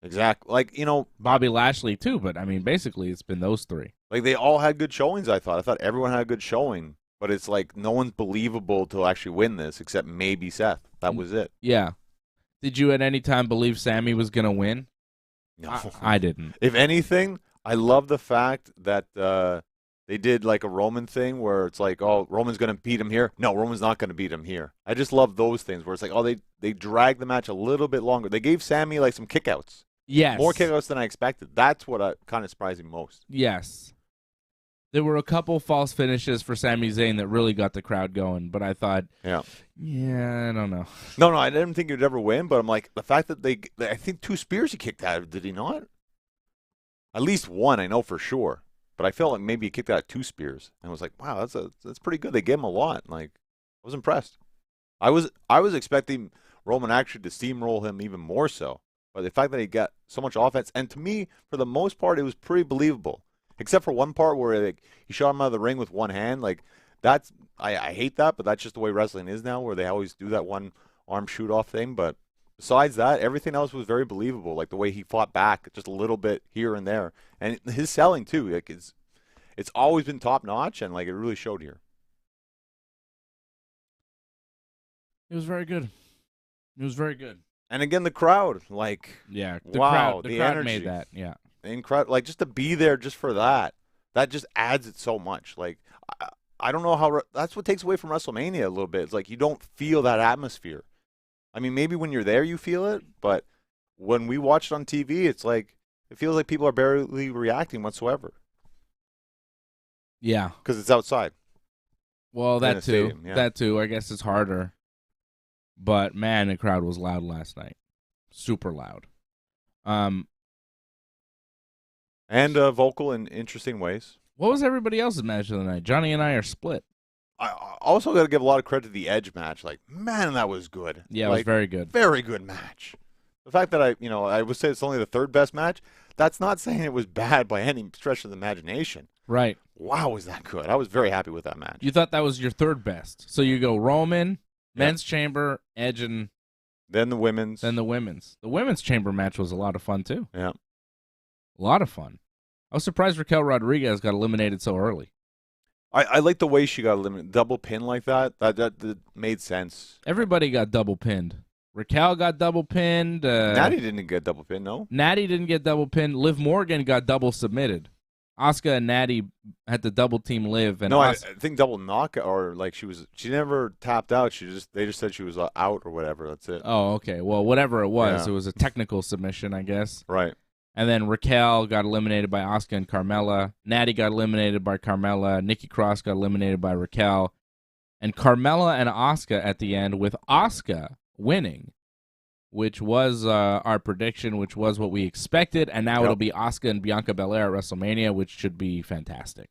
Exactly. Like, you know, Bobby Lashley, too, but, I mean, basically it's been those three. Like, they all had good showings, I thought. I thought everyone had a good showing. But it's like no one's believable to actually win this except maybe Seth. That was it. Yeah. Did you at any time believe Sami was going to win? No. I didn't. If anything, I love the fact that they did like a Roman thing where it's like, oh, Roman's going to beat him here. No, Roman's not going to beat him here. I just love those things where it's like, oh, they dragged the match a little bit longer. They gave Sami like some kickouts. Yes. More kickouts than I expected. That's what kind of surprised me most. Yes. There were a couple false finishes for Sami Zayn that really got the crowd going, but I thought, yeah, I don't know. No, I didn't think he'd ever win, but I'm like, the fact that I think 2 spears he kicked out of, did he not? At least one, I know for sure. But I felt like maybe he kicked out 2 spears, and I was like, wow, that's pretty good. They gave him a lot. Like, I was impressed. I was expecting Roman actually to steamroll him even more so. But the fact that he got so much offense, and to me, for the most part, it was pretty believable. Except for one part where like, he shot him out of the ring with one hand. Like, that's I hate that, but that's just the way wrestling is now, where they always do that one arm shoot off thing. But besides that, everything else was very believable. Like the way he fought back, just a little bit here and there, and his selling too. Like it's always been top notch, and like it really showed here. It was very good. It was very good. And again, the crowd, like, yeah, wow, the crowd energy made that, yeah. Incredible, like just to be there just for that just adds it so much. Like, I don't know how that's what takes away from WrestleMania a little bit. It's like you don't feel that atmosphere. I mean, maybe when you're there you feel it, but when we watch it on TV, it's like it feels like people are barely reacting whatsoever. Yeah, because it's outside. Well, that too. Stadium, yeah. That too. I guess it's harder. But man, the crowd was loud last night. Super loud. And vocal in interesting ways. What was everybody else's match of the night? Johnny and I are split. I also got to give a lot of credit to the Edge match. Like, man, that was good. Yeah, it was very good. Very good match. The fact that I would say it's only the 3rd best match, that's not saying it was bad by any stretch of the imagination. Right. Wow, was that good. I was very happy with that match. You thought that was your 3rd best. So you go Roman, Men's Chamber, Edge, and then the women's. The women's chamber match was a lot of fun, too. Yeah. A lot of fun. I was surprised Raquel Rodriguez got eliminated so early. I like the way she got eliminated. Double pin like that. That made sense. Everybody got double pinned. Raquel got double pinned. Natty didn't get double pinned, no? Natty didn't get double pinned. Liv Morgan got double submitted. Asuka and Natty had to double team Liv. And I think double knockout, or like she never tapped out. They just said she was out or whatever. That's it. Oh, okay. Well, whatever it was, It was a technical submission, I guess. Right. And then Raquel got eliminated by Asuka and Carmella. Natty got eliminated by Carmella. Nikki Cross got eliminated by Raquel. And Carmella and Asuka at the end, with Asuka winning, which was our prediction, which was what we expected. And now it'll be Asuka and Bianca Belair at WrestleMania, which should be fantastic.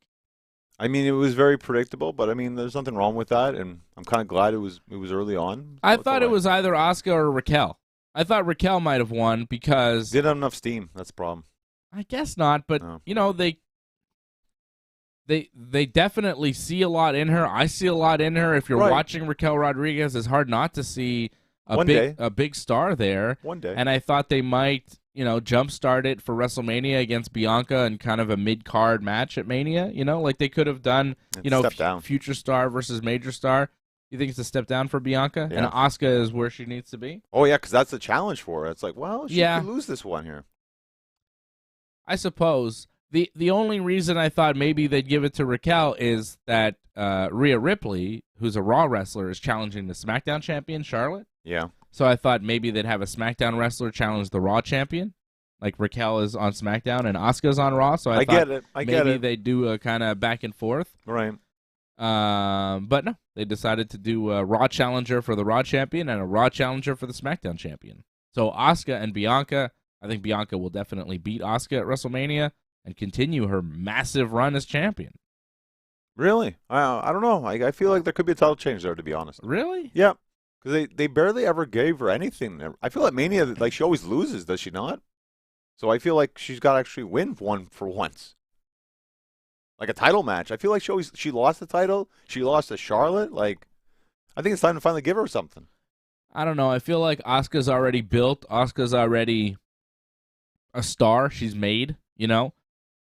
I mean, it was very predictable, but I mean, there's nothing wrong with that, and I'm kind of glad it was early on. I thought it was either Asuka or Raquel. I thought Raquel might have won because didn't have enough steam. That's the problem. I guess not, but they definitely see a lot in her. I see a lot in her. If you're watching Raquel Rodriguez, it's hard not to see a big star there. One day, and I thought they might jumpstart it for WrestleMania against Bianca and kind of a mid-card match at Mania. Like they could have done future star versus major star. You think it's a step down for Bianca? Yeah. And Asuka is where she needs to be? Oh, yeah, because that's the challenge for her. It's like, well, she could lose this one here. I suppose. The only reason I thought maybe they'd give it to Raquel is that Rhea Ripley, who's a Raw wrestler, is challenging the SmackDown champion, Charlotte. Yeah. So I thought maybe they'd have a SmackDown wrestler challenge the Raw champion. Like Raquel is on SmackDown and Asuka's on Raw. So I thought get it. maybe they'd do a kind of back and forth. Right. But no, they decided to do a Raw challenger for the Raw champion and a Raw challenger for the SmackDown champion. So Asuka and Bianca, I think Bianca will definitely beat Asuka at WrestleMania and continue her massive run as champion. Really? I don't know. I feel like there could be a title change there, to be honest. Really? Yeah, because they barely ever gave her anything. I feel like Mania, like she always loses, does she not? So I feel like she's got to actually win one for once. Like a title match. I feel like she lost the title. She lost to Charlotte. Like, I think it's time to finally give her something. I don't know. I feel like Asuka's already built. Asuka's already a star. She's made,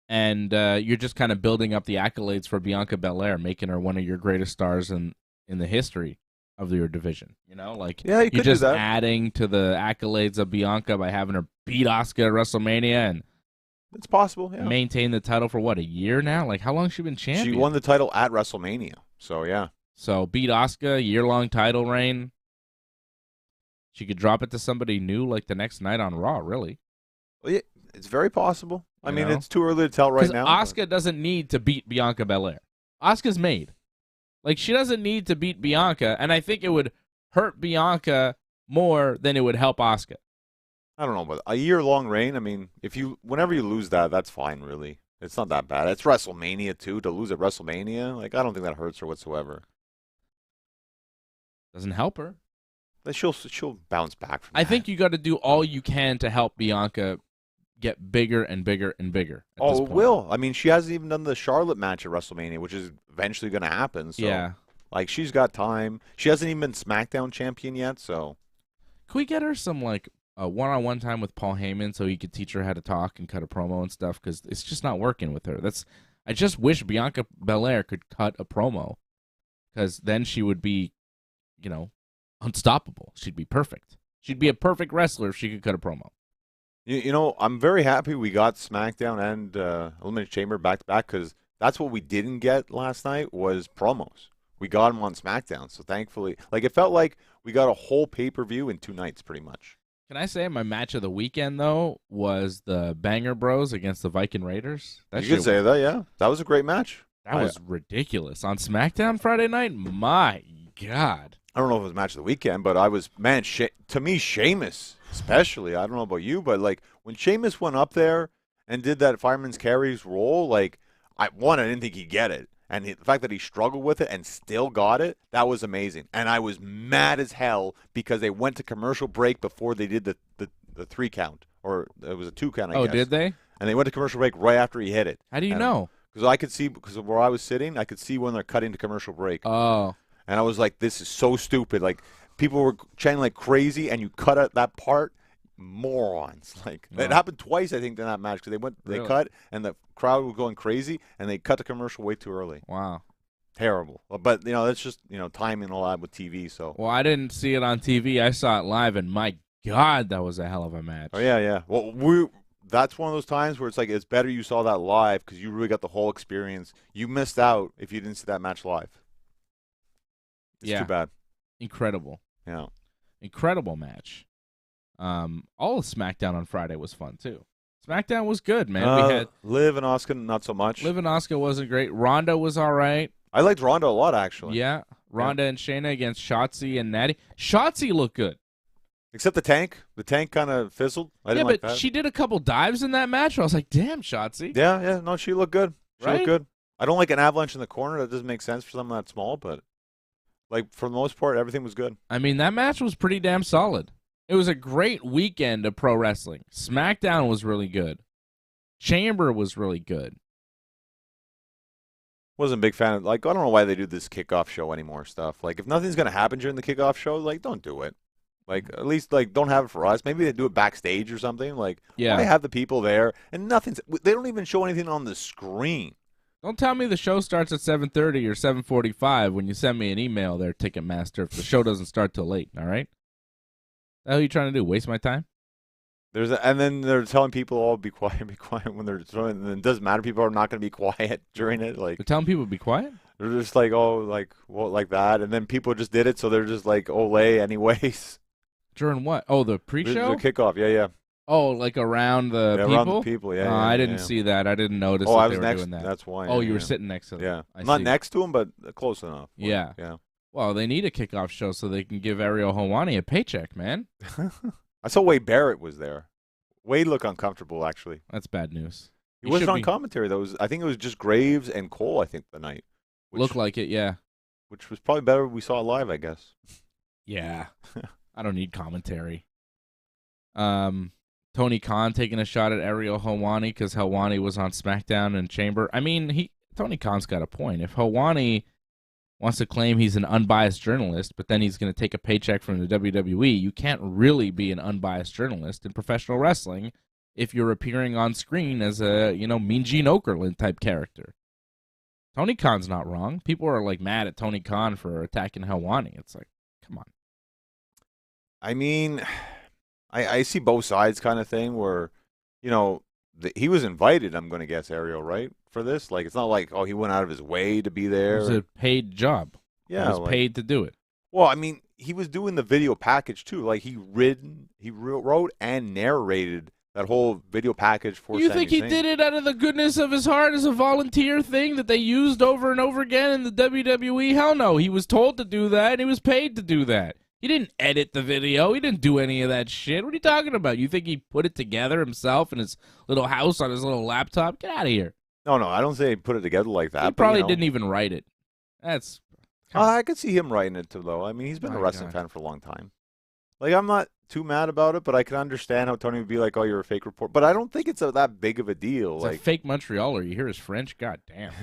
and you're just kind of building up the accolades for Bianca Belair, making her one of your greatest stars in the history of your division. Like, yeah, you could just do that. Adding to the accolades of Bianca by having her beat Asuka at WrestleMania and it's possible. Yeah. maintain the title for what, a year now? Like, how long has she been champion? She won the title at WrestleMania. So yeah. So beat Asuka, year-long title reign. She could drop it to somebody new like the next night on Raw. Really. Well, yeah, it's very possible. I mean, know? it's too early to tell right now. Asuka doesn't need to beat Bianca Belair. Asuka's made. Like, she doesn't need to beat Bianca, and I think it would hurt Bianca more than it would help Asuka. I don't know, but a year-long reign, I mean, whenever you lose that, that's fine, really. It's not that bad. It's WrestleMania, too. To lose at WrestleMania, like, I don't think that hurts her whatsoever. Doesn't help her. But she'll bounce back from that. I think you got to do all you can to help Bianca get bigger and bigger and bigger. Oh, it will. I mean, she hasn't even done the Charlotte match at WrestleMania, which is eventually going to happen. So, yeah. Like, she's got time. She hasn't even been SmackDown champion yet, so. Could we get her some, like, one-on-one time with Paul Heyman so he could teach her how to talk and cut a promo and stuff? Because it's just not working with her. I just wish Bianca Belair could cut a promo, because then she would be, unstoppable. She'd be perfect. She'd be a perfect wrestler if she could cut a promo. I'm very happy we got SmackDown and Elimination Chamber back-to-back, because that's what we didn't get last night was promos. We got them on SmackDown, so thankfully, like, it felt like we got a whole pay-per-view in 2 nights, pretty much. Can I say my match of the weekend, though, was the Banger Bros against the Viking Raiders? You could say that, yeah. That was a great match. That was ridiculous. On SmackDown Friday night? My God. I don't know if it was match of the weekend, but I was, man, to me, Sheamus, especially, I don't know about you, but, like, when Sheamus went up there and did that fireman's carries role, like, I didn't think he'd get it. And the fact that he struggled with it and still got it, that was amazing. And I was mad as hell because they went to commercial break before they did the 3 count. Or it was a 2 count, I guess. Oh, did they? And they went to commercial break right after he hit it. How do you know? Because I could see, because of where I was sitting, I could see when they're cutting to commercial break. Oh. And I was like, this is so stupid. Like, people were chanting like crazy, and you cut out that part. Morons. Like, it happened twice, I think, in that match, because they cut, and the crowd was going crazy, and they cut the commercial way too early. Wow. Terrible. But, that's just, timing a lot with TV, so. Well, I didn't see it on TV. I saw it live, and my God, that was a hell of a match. Oh, yeah. Well, that's one of those times where it's like, it's better you saw that live, because you really got the whole experience. You missed out if you didn't see that match live. It's too bad. Incredible. Yeah. Incredible match. All of SmackDown on Friday was fun, too. SmackDown was good, man. We had Liv and Asuka, not so much. Liv and Asuka wasn't great. Ronda was all right. I liked Ronda a lot, actually. Yeah. Ronda and Shayna against Shotzi and Natty. Shotzi looked good. Except the tank. The tank kind of fizzled. I didn't like that. But she did a couple dives in that match. I was like, damn, Shotzi. Yeah. No, she looked good. She right? looked good. I don't like an avalanche in the corner. That doesn't make sense for something that small, but, like, for the most part, everything was good. I mean, that match was pretty damn solid. It was a great weekend of pro wrestling. SmackDown was really good. Chamber was really good. Wasn't a big fan of, like, I don't know why they do this kickoff show anymore stuff. Like, if nothing's going to happen during the kickoff show, like, don't do it. Like, at least, like, don't have it for us. Maybe they do it backstage or something. Like, why have the people there? And they don't even show anything on the screen. Don't tell me the show starts at 7:30 or 7:45 when you send me an email there, Ticketmaster, if the show doesn't start till late, all right? The hell are you trying to do, waste my time? And then they're telling people all be quiet when they're throwing. And it doesn't matter. People are not going to be quiet during it. Like, they're telling people to be quiet? They're just like, like that. And then people just did it, so they're just like, Olay anyways. During what? Oh, the pre-show? The kickoff, yeah. Oh, like around the people? Around the people, yeah. I didn't see that. I didn't notice I they was were next, doing that. That's why. Oh, you were sitting next to them. Yeah. Not next to him, but close enough. Yeah. Well, they need a kickoff show so they can give Ariel Helwani a paycheck, man. I saw Wade Barrett was there. Wade looked uncomfortable, actually. That's bad news. He wasn't on commentary, though. I think it was just Graves and Cole, I think, the night. Looked like it, yeah. Which was probably better if we saw it live, I guess. Yeah. I don't need commentary. Tony Khan taking a shot at Ariel Helwani because Helwani was on Smackdown and Chamber. I mean, Tony Khan's got a point. If Helwani wants to claim he's an unbiased journalist, but then he's going to take a paycheck from the WWE, you can't really be an unbiased journalist in professional wrestling if you're appearing on screen as a, Mean Gene Okerlund type character. Tony Khan's not wrong. People are, mad at Tony Khan for attacking Helwani. It's like, come on. I mean, I see both sides kind of thing where, he was invited, I'm going to guess, Ariel, right, for this? Like, it's not like, he went out of his way to be there. It was a paid job. Yeah. He was paid to do it. Well, I mean, he was doing the video package, too. Like, he wrote and narrated that whole video package for Sami Zayn. You think he did it out of the goodness of his heart as a volunteer thing that they used over and over again in the WWE? Hell no. He was told to do that, and he was paid to do that. He didn't edit the video. He didn't do any of that shit. What are you talking about? You think he put it together himself in his little house on his little laptop? Get out of here. No, I don't say he put it together like that. He probably didn't even write it. That's... I could see him writing it, too, though. I mean, he's been a wrestling fan for a long time. Like, I'm not too mad about it, but I can understand how Tony would be like, you're a fake reporter. But I don't think it's that big of a deal. It's a fake Montrealer. You hear his French? God damn.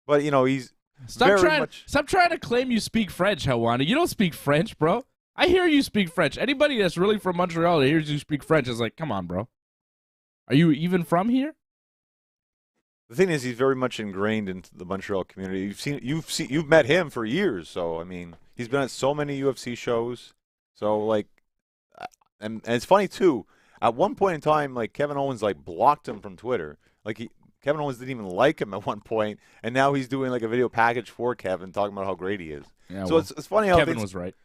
But, he's... Stop trying to claim you speak French, Helwani. You don't speak French, bro. I hear you speak French. Anybody that's really from Montreal that hears you speak French is like, come on, bro. Are you even from here? The thing is, he's very much ingrained into the Montreal community. You've met him for years, so I mean, he's been at so many UFC shows. So and it's funny too. At one point in time, Kevin Owens blocked him from Twitter. Kevin Owens didn't even like him at one point, and now he's doing a video package for Kevin, talking about how great he is. Yeah, so it's funny how Kevin was right.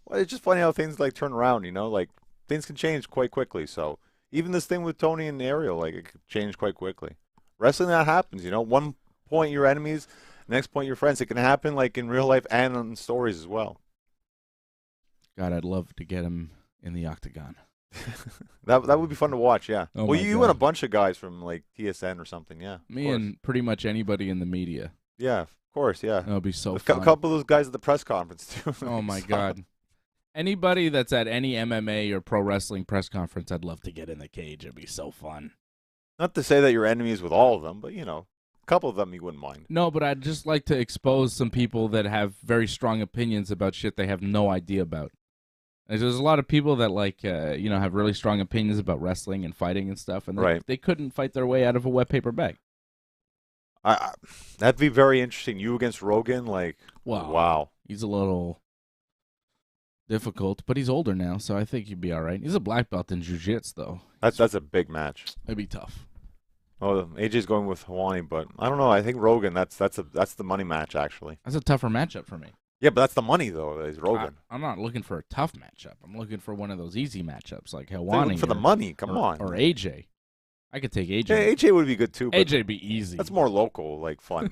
Well, it's just funny how things turn around. Things can change quite quickly. So even this thing with Tony and Ariel, it could change quite quickly. Wrestling, that happens. One point you're enemies, next point you're friends. It can happen in real life and on stories as well. God, I'd love to get him in the octagon. That would be fun to watch, yeah. Oh well, you and a bunch of guys from TSN or something, yeah. Me and pretty much anybody in the media. Yeah, of course, yeah. That would be so fun. A couple of those guys at the press conference, too. Oh, my God. Anybody that's at any MMA or pro wrestling press conference, I'd love to get in the cage. It'd be so fun. Not to say that you're enemies with all of them, but, a couple of them you wouldn't mind. No, but I'd just like to expose some people that have very strong opinions about shit they have no idea about. There's a lot of people that have really strong opinions about wrestling and fighting and stuff, and they couldn't fight their way out of a wet paper bag. That'd be very interesting. You against Rogan, wow. He's a little difficult, but he's older now, so I think he'd be all right. He's a black belt in jiu-jitsu, though. That's a big match. It'd be tough. Oh, AJ's going with Helwani, but I don't know. I think Rogan. That's the money match, actually. That's a tougher matchup for me. Yeah, but that's the money, though, is Rogan. I'm not looking for a tough matchup. I'm looking for one of those easy matchups, like Helwani. For the money, come on. Or AJ. I could take AJ. Yeah, AJ would be good, too. AJ be easy. That's more local, fun.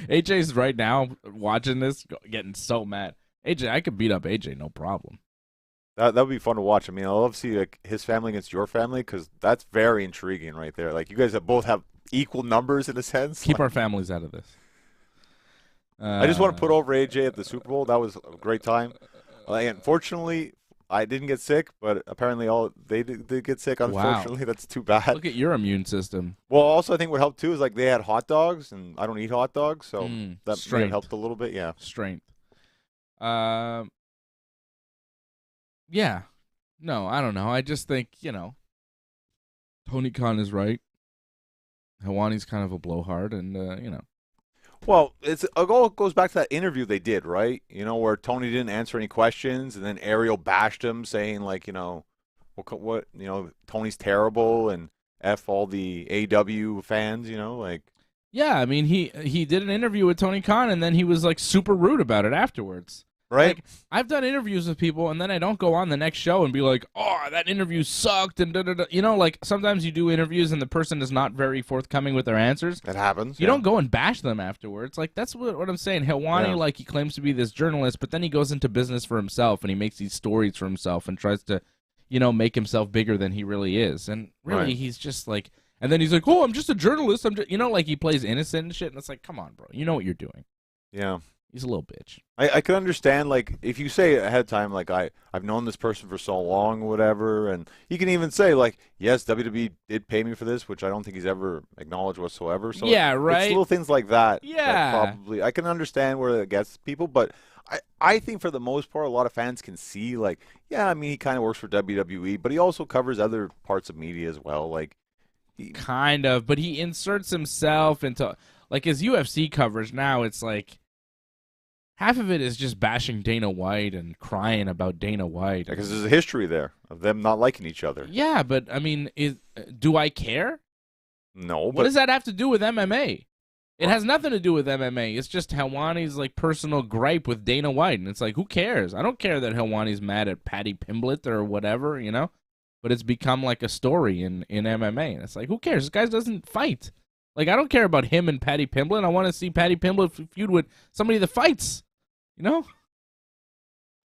AJ's right now watching this, getting so mad. AJ, I could beat up AJ, no problem. That would be fun to watch. I mean, I love to see his family against your family, because that's very intriguing right there. You guys both have equal numbers in a sense. Keep our families out of this. I just want to put over AJ at the Super Bowl. That was a great time. Unfortunately, I didn't get sick, but apparently they did get sick. Unfortunately, That's too bad. Look at your immune system. Well, also I think what helped too is they had hot dogs, and I don't eat hot dogs, so that may have helped a little bit. Yeah, strength. Yeah, no, I don't know. I just think Tony Khan is right. Helwani's kind of a blowhard, and Well, it all goes back to that interview they did, right? Where Tony didn't answer any questions, and then Ariel bashed him, saying what Tony's terrible and F all the AEW fans, Yeah, I mean he did an interview with Tony Khan, and then he was super rude about it afterwards. Right. I've done interviews with people, and then I don't go on the next show and be like, "Oh, that interview sucked," and sometimes you do interviews and the person is not very forthcoming with their answers. That happens. You don't go and bash them afterwards. That's what I'm saying. Helwani, he claims to be this journalist, but then he goes into business for himself and he makes these stories for himself and tries to, make himself bigger than he really is. And really, Right. he's just like, and then he's like, oh, I'm just a journalist. I'm just, like he plays innocent and shit. And it's like, come on, bro. You know what you're doing. Yeah. He's a little bitch. I could understand, like, if you say ahead of time, like, I've known this person for so long or whatever, and you can even say, like, yes, WWE did pay me for this, which I don't think he's ever acknowledged whatsoever. So Yeah, it's right? little things like that. Yeah. That probably, I can understand where it gets people, but I think for the most part, a lot of fans can see, like, yeah, I mean, he kind of works for WWE, but he also covers other parts of media as well. Like, kind of, but he inserts himself into, like, his UFC coverage now. It's like, half of it is just bashing Dana White and crying about Dana White. because there's a history there of them not liking each other. Yeah, but, I mean, do I care? No, What but does that have to do with MMA? It has nothing to do with MMA. It's just Helwani's, like, personal gripe with Dana White. And it's like, who cares? I don't care that Helwani's mad at Patty Pimblett or whatever, But it's become, like, a story in MMA. And it's like, who cares? This guy doesn't fight. Like, I don't care about him and Patty Pimblett. I want to see Patty Pimblett feud with somebody that fights.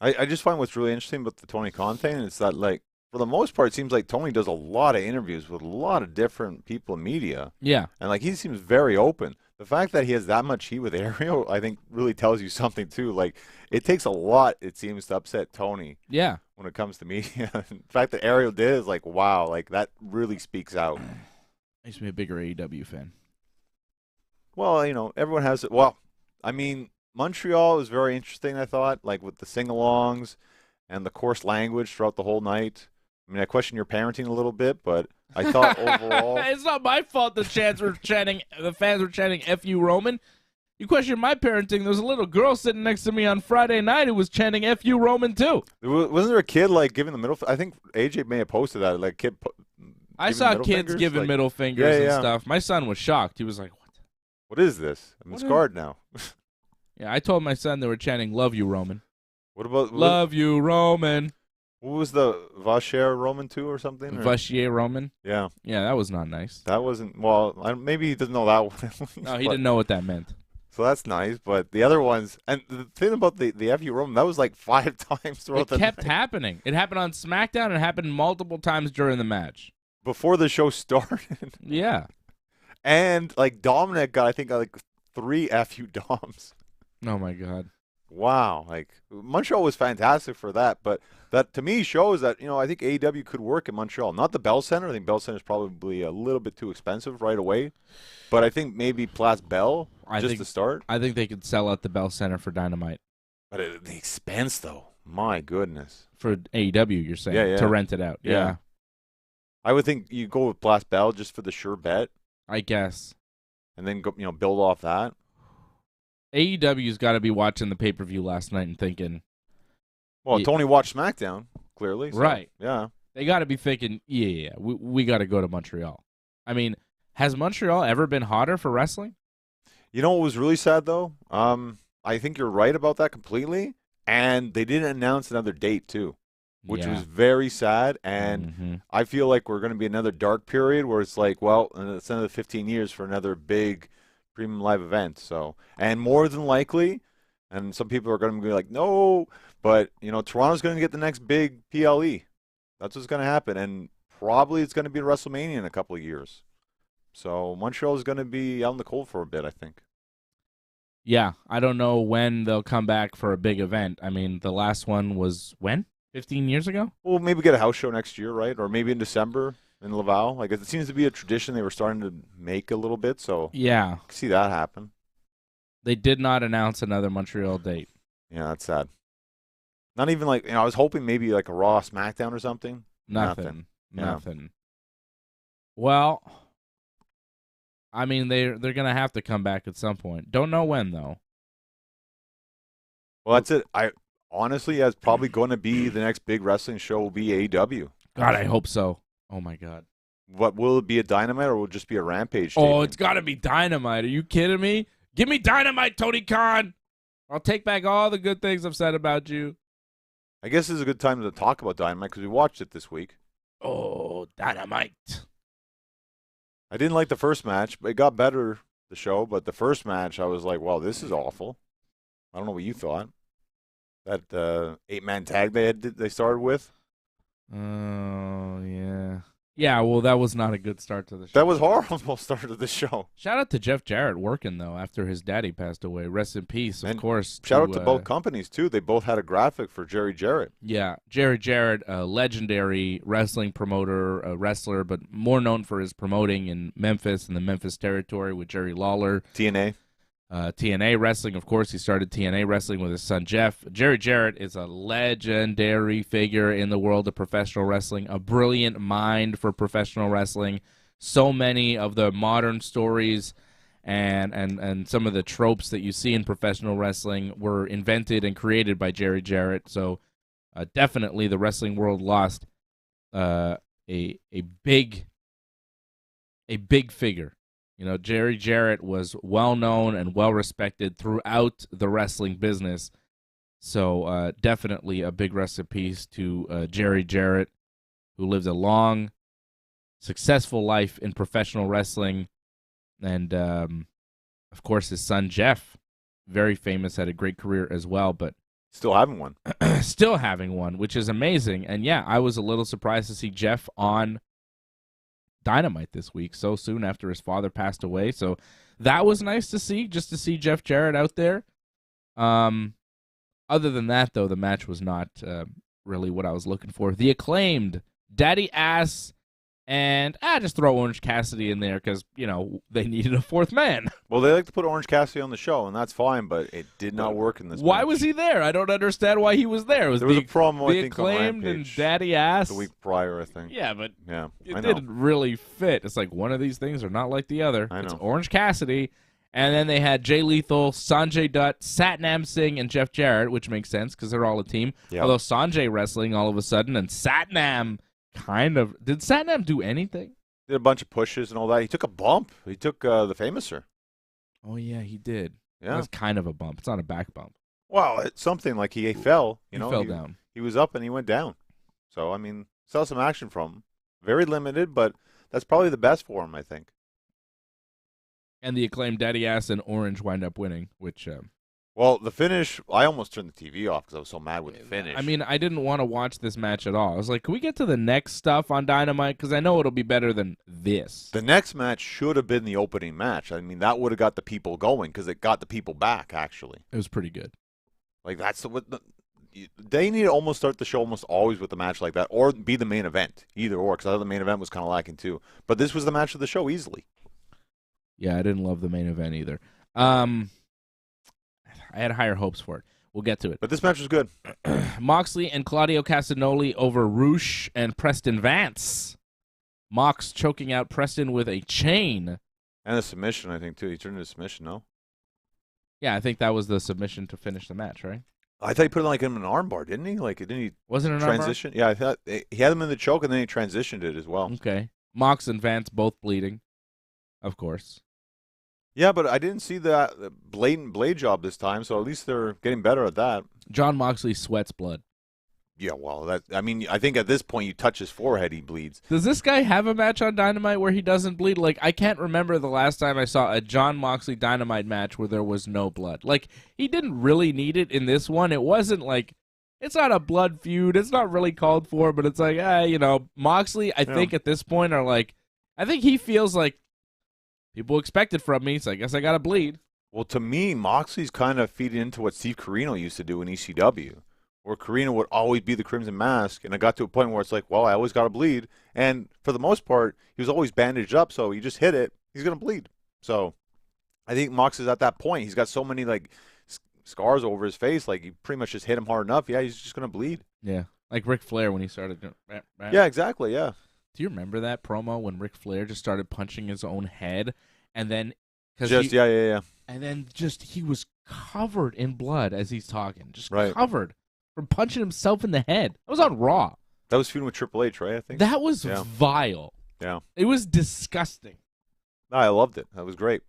I just find what's really interesting about the Tony Khan thing is that, like, for the most part, it seems like Tony does a lot of interviews with a lot of different people in media. Yeah. And, like, he seems very open. The fact that he has that much heat with Ariel, I think, really tells you something, too. Like, it takes a lot, it seems, to upset Tony. Yeah. When it comes to media. The fact that Ariel did is like, wow, like, that really speaks out. Makes me a bigger AEW fan. Well, everyone has it. Well, I mean, Montreal was very interesting, I thought, like with the sing-alongs and the coarse language throughout the whole night. I mean, I question your parenting a little bit, but I thought overall... It's not my fault the fans were chanting F you, Roman. You question my parenting. There was a little girl sitting next to me on Friday night who was chanting F you, Roman, too. Wasn't there a kid, like, giving the middle... I think AJ may have posted that, like, kid... I saw kids giving middle fingers and stuff. My son was shocked. He was like, what? What is this? I'm scarred now. Yeah, I told my son they were chanting love you, Roman. What about... Love you, Roman. What was the Vacher Roman 2 or something? Vachier Roman? Yeah. Yeah, that was not nice. That wasn't... Well, maybe he doesn't know that one. No, he didn't know what that meant. So that's nice, but the other ones... And the thing about the FU Roman, that was like 5 times throughout the night. It kept happening. It happened on SmackDown and it happened multiple times during the match. Before the show started. Yeah. And, like, Dominic got, I think, like 3 FU Doms. Oh, my God. Wow. Like, Montreal was fantastic for that, but that, to me, shows that, I think AEW could work in Montreal. Not the Bell Center. I think Bell Center is probably a little bit too expensive right away. But I think maybe Place Bell, to start. I think they could sell out the Bell Center for Dynamite. But the expense, though. My goodness. For AEW, you're saying? Yeah. To rent it out. Yeah. I would think you go with Place Bell just for the sure bet. I guess. And then go, build off that. AEW's got to be watching the pay-per-view last night and thinking. Well, Tony watched SmackDown, clearly. So, right. Yeah. They got to be thinking, yeah, we got to go to Montreal. I mean, has Montreal ever been hotter for wrestling? You know what was really sad, though? I think you're right about that completely. And they didn't announce another date, too, which was very sad. And I feel like we're going to be another dark period where it's like, well, it's another 15 years for another big premium live event. So, and more than likely, and some people are going to be like, no, but, Toronto's going to get the next big PLE. That's what's going to happen. And probably it's going to be WrestleMania in a couple of years. So Montreal is going to be out in the cold for a bit, I think. Yeah, I don't know when they'll come back for a big event. I mean, the last one was when? 15 years ago? Well, maybe get a house show next year, right? Or maybe in December in Laval. Like, it seems to be a tradition they were starting to make a little bit, so yeah, I can see that happen. They did not announce another Montreal date. Yeah, that's sad. Not even like, I was hoping maybe like a Raw SmackDown or something. Nothing. Well, I mean, they're going to have to come back at some point. Don't know when, though. Well, that's it. Honestly, it's probably going to be the next big wrestling show will be AEW. God, I hope so. Oh, my God. What, will it be a Dynamite or will it just be a Rampage? Oh, it's got to be Dynamite. Are you kidding me? Give me Dynamite, Tony Khan. I'll take back all the good things I've said about you. I guess this is a good time to talk about Dynamite because we watched it this week. Oh, Dynamite. I didn't like the first match, but it got better, the show. But the first match, I was like, wow, this is awful. I don't know what you thought. That 8-man tag they started with. Oh, yeah. Yeah, well, that was not a good start to the show. That was horrible start to the show. Shout out to Jeff Jarrett working, though, after his daddy passed away. Rest in peace, of course. Shout out to both companies, too. They both had a graphic for Jerry Jarrett. Yeah, Jerry Jarrett, a legendary wrestling promoter, a wrestler, but more known for his promoting in Memphis and the Memphis territory with Jerry Lawler. TNA. TNA wrestling, of course. He started TNA wrestling with his son, Jeff. Jerry Jarrett is a legendary figure in the world of professional wrestling, a brilliant mind for professional wrestling. So many of the modern stories and some of the tropes that you see in professional wrestling were invented and created by Jerry Jarrett. So definitely the wrestling world lost a big figure. You know, Jerry Jarrett was well-known and well-respected throughout the wrestling business. So definitely a big rest in peace to Jerry Jarrett, who lived a long, successful life in professional wrestling. And, of course, his son, Jeff, very famous, had a great career as well. But still having one. Still having one, which is amazing. And, yeah, I was a little surprised to see Jeff on Dynamite this week so soon after his father passed away. So that was nice to see, just to see Jeff Jarrett out there. Other than that, though, the match was not really what I was looking for. The Acclaimed, Daddy Ass, and just throw Orange Cassidy in there because, you know, they needed a fourth man. Well, they like to put Orange Cassidy on the show, and that's fine, but it did not work in this Why match. was he there? I don't understand why he was there. There was a promo, I the think, on Acclaimed and Rampage Daddy Ass. the week prior, I think. Yeah, but Yeah, it I know. didn't really fit. It's like one of these things are not like the other. I know. It's Orange Cassidy, and then they had Jay Lethal, Sanjay Dutt, Satnam Singh, and Jeff Jarrett, which makes sense because they're all a team. Yep. Although Sanjay wrestling all of a sudden, and Satnam did Satnam do anything? Did a bunch of pushes and all that. He took a bump. He took the Famouser. Oh yeah, he did. Yeah. That's kind of a bump. It's not a back bump. Well, it's something like he fell. He fell down. He was up and he went down. So, I mean, saw some action from him. Very limited, but that's probably the best for him, I think. And the Acclaimed Daddy Ass and Orange wind up winning, which... Well, the finish, I almost turned the TV off because I was so mad with the finish. I mean, I didn't want to watch this match at all. I was like, can we get to the next stuff on Dynamite? Because I know it'll be better than this. The next match should have been the opening match. I mean, that would have got the people going because it got the people back, actually. It was pretty good. Like, that's what they need to almost start the show almost always with a match like that or be the main event, either or, because I thought the main event was kind of lacking too. But this was the match of the show easily. Yeah, I didn't love the main event either. I had higher hopes for it. We'll get to it. But this match was good. Moxley and Claudio Castagnoli over Roosh and Preston Vance. Mox choking out Preston with a chain. And a submission, I think, too. He turned into a submission, no? Yeah, I think that was the submission to finish the match, right? I thought he put like in an armbar, didn't he? Like, didn't he Wasn't it an transition? Yeah, I thought he had him in the choke, and then he transitioned it as well. Okay. Mox and Vance both bleeding, of course. Yeah, but I didn't see that blatant blade job this time, so at least they're getting better at that. John Moxley sweats blood. Yeah, well, I think at this point you touch his forehead, he bleeds. Does this guy have a match on Dynamite where he doesn't bleed? Like, I can't remember the last time I saw a John Moxley Dynamite match where there was no blood. Like, he didn't really need it in this one. It wasn't like, it's not a blood feud. It's not really called for, but it's like, Moxley, I think at this point are like, I think he feels like people expect it from me, so I guess I got to bleed. Well, to me, Moxley's kind of feeding into what Steve Corino used to do in ECW, where Corino would always be the Crimson Mask, and it got to a point where it's like, well, I always got to bleed. And for the most part, he was always bandaged up, so you just hit it, he's going to bleed. So I think Mox is at that point. He's got so many, like, scars over his face, like, you pretty much just hit him hard enough. Yeah, he's just going to bleed. Yeah, like Ric Flair when he started. Yeah, exactly, yeah. Do you remember that promo when Ric Flair just started punching his own head, and then yeah. And then he was covered in blood as he's talking, just right. Covered from punching himself in the head. That was on Raw. That was feuding with Triple H, right? I think that was vile. Yeah, it was disgusting. No, I loved it. That was great.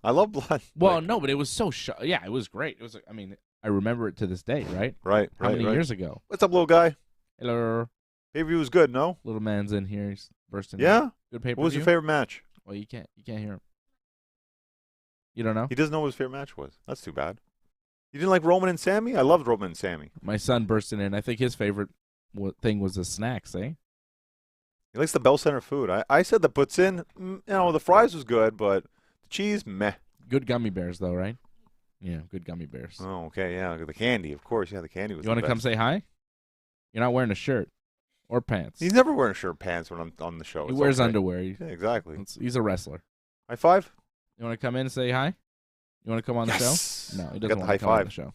I love blood. Well, no, but it was so yeah, it was great. It was. I mean, I remember it to this day. Right. Right. How many years ago? What's up, little guy? Hello. Pay-per-view was good, no? Little man's in here. He's bursting. Yeah? Good pay-per-view. What was your favorite match? Well, you can't hear him. You don't know? He doesn't know what his favorite match was. That's too bad. You didn't like Roman and Sami? I loved Roman and Sami. My son bursting in. I think his favorite thing was the snacks, eh? He likes the Bell Center food. I said the puts-in, the fries was good, but the cheese, meh. Good gummy bears, though, right? Yeah, good gummy bears. Oh, okay, yeah. The candy, of course. Yeah, the candy was You want to come say hi? You're not wearing a shirt or pants. He's never wearing shirt pants when I'm on the show. He wears underwear. Yeah, exactly. He's a wrestler. High five? You want to come in and say hi? You want to come on the show? No, he doesn't want to come on the show.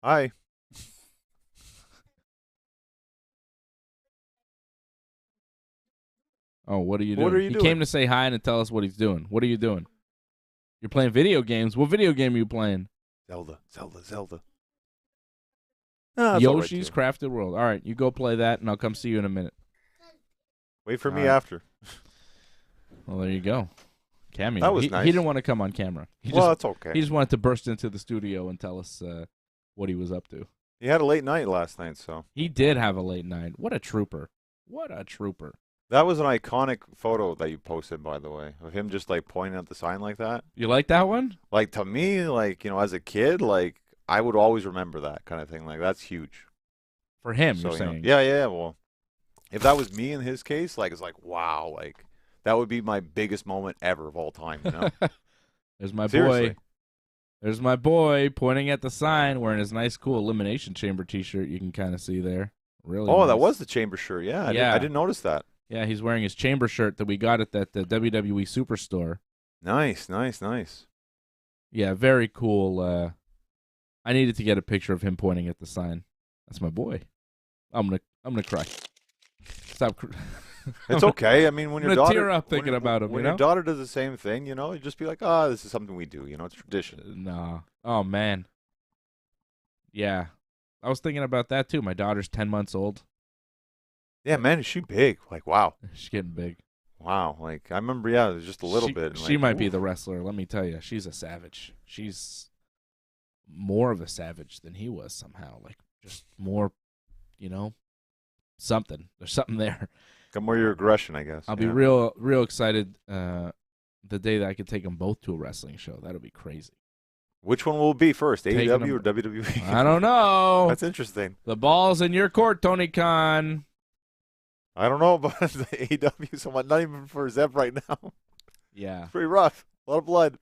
Hi. Oh, what are you doing? What are you he doing? Came to say hi and to tell us what he's doing. What are you doing? You're playing video games. What video game are you playing? Zelda. Yoshi's Crafted World. All right, you go play that, and I'll come see you in a minute. Wait for me after. Well, there you go. Cameo. That was nice. He didn't want to come on camera. That's okay. He just wanted to burst into the studio and tell us what he was up to. He had a late night last night, so. He did have a late night. What a trooper. What a trooper. That was an iconic photo that you posted, by the way, of him just, pointing at the sign like that. You like that one? To me, as a kid, I would always remember that kind of thing. That's huge. For him, you're saying? Yeah, well, if that was me in his case, it's wow, that would be my biggest moment ever of all time, you know? There's my Seriously. boy. There's my boy pointing at the sign, wearing his nice, cool Elimination Chamber T-shirt. You can kind of see there. Really. Oh, nice. That was the Chamber shirt. Yeah, I didn't notice that. Yeah, he's wearing his Chamber shirt that we got at the WWE Superstore. Nice. Yeah, very cool. I needed to get a picture of him pointing at the sign. That's my boy. I'm gonna cry. Stop. It's okay. I mean, when your daughter tear up thinking about him. When your daughter does the same thing, you just be like, this is something we do. It's tradition. Nah. Oh man. Yeah, I was thinking about that too. My daughter's 10 months old. Yeah, man, is she big? Wow. She's getting big. Wow. I remember, it was just a little bit. She might be the wrestler. Let me tell you, she's a savage. She's more of a savage than he was somehow. Just more, something. There's something there. Got more of your aggression, I guess. I'll be real excited the day that I could take them both to a wrestling show. That'll be crazy. Which one will it be first, AEW or WWE? I don't know. That's interesting. The ball's in your court, Tony Khan. I don't know about the AEW so much. Not even for Zeb right now. Yeah. It's pretty rough. A lot of blood.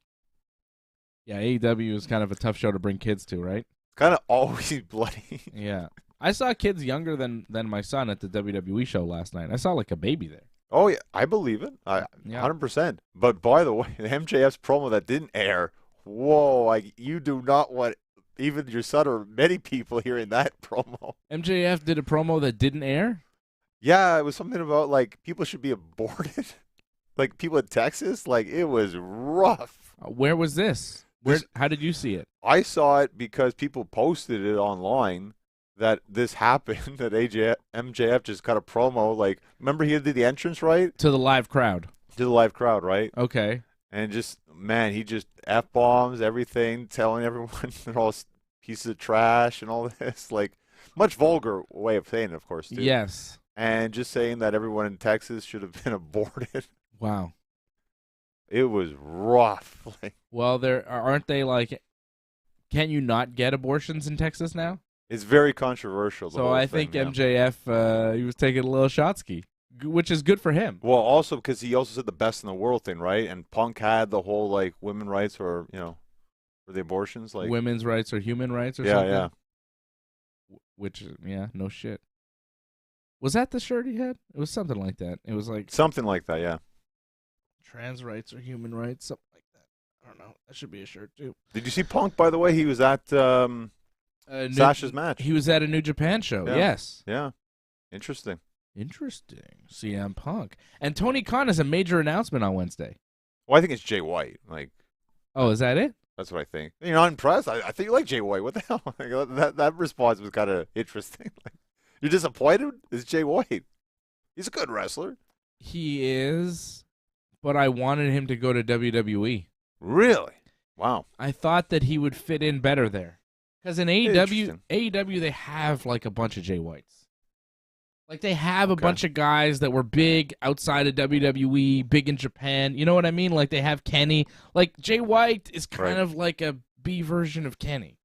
Yeah, AEW is kind of a tough show to bring kids to, right? Kind of always bloody. Yeah. I saw kids younger than my son at the WWE show last night. I saw a baby there. Oh, yeah. I believe it. 100%. But by the way, the MJF's promo that didn't air, whoa, you do not want even your son or many people hearing that promo. MJF did a promo that didn't air? Yeah, it was something about, people should be aborted. People in Texas. It was rough. Where was this? How did you see it? I saw it because people posted it online that this happened, that MJF just cut a promo. Remember he did the entrance, right? To the live crowd. To the live crowd, right? Okay. And he just F-bombs everything, telling everyone they're all pieces of trash and all this. Much vulgar way of saying it, of course, too. Yes. And just saying that everyone in Texas should have been aborted. Wow. It was rough. Well, aren't they can you not get abortions in Texas now? It's very controversial. So I think MJF, he was taking a little shot ski, which is good for him. Well, also because he also said the best in the world thing, right? And Punk had the whole women rights or for the abortions, women's rights or human rights or something. Yeah. Which no shit. Was that the shirt he had? It was something like that. It was something like that, yeah. Trans rights or human rights, something like that. I don't know. That should be a shirt too. Did you see Punk, by the way? He was at Sasha's match. He was at a New Japan show. Yeah. Yes. Yeah. Interesting. CM Punk. And Tony Khan has a major announcement on Wednesday. Well, I think it's Jay White. Oh, is that it? That's what I think. You're not impressed? I think you like Jay White. What the hell? That response was kind of interesting. You're disappointed? It's Jay White. He's a good wrestler. He is, but I wanted him to go to WWE. Really? Wow. I thought that he would fit in better there. Because in AEW, they have a bunch of Jay Whites. They have a bunch of guys that were big outside of WWE, big in Japan. You know what I mean? They have Kenny. Jay White is kind of like a B version of Kenny.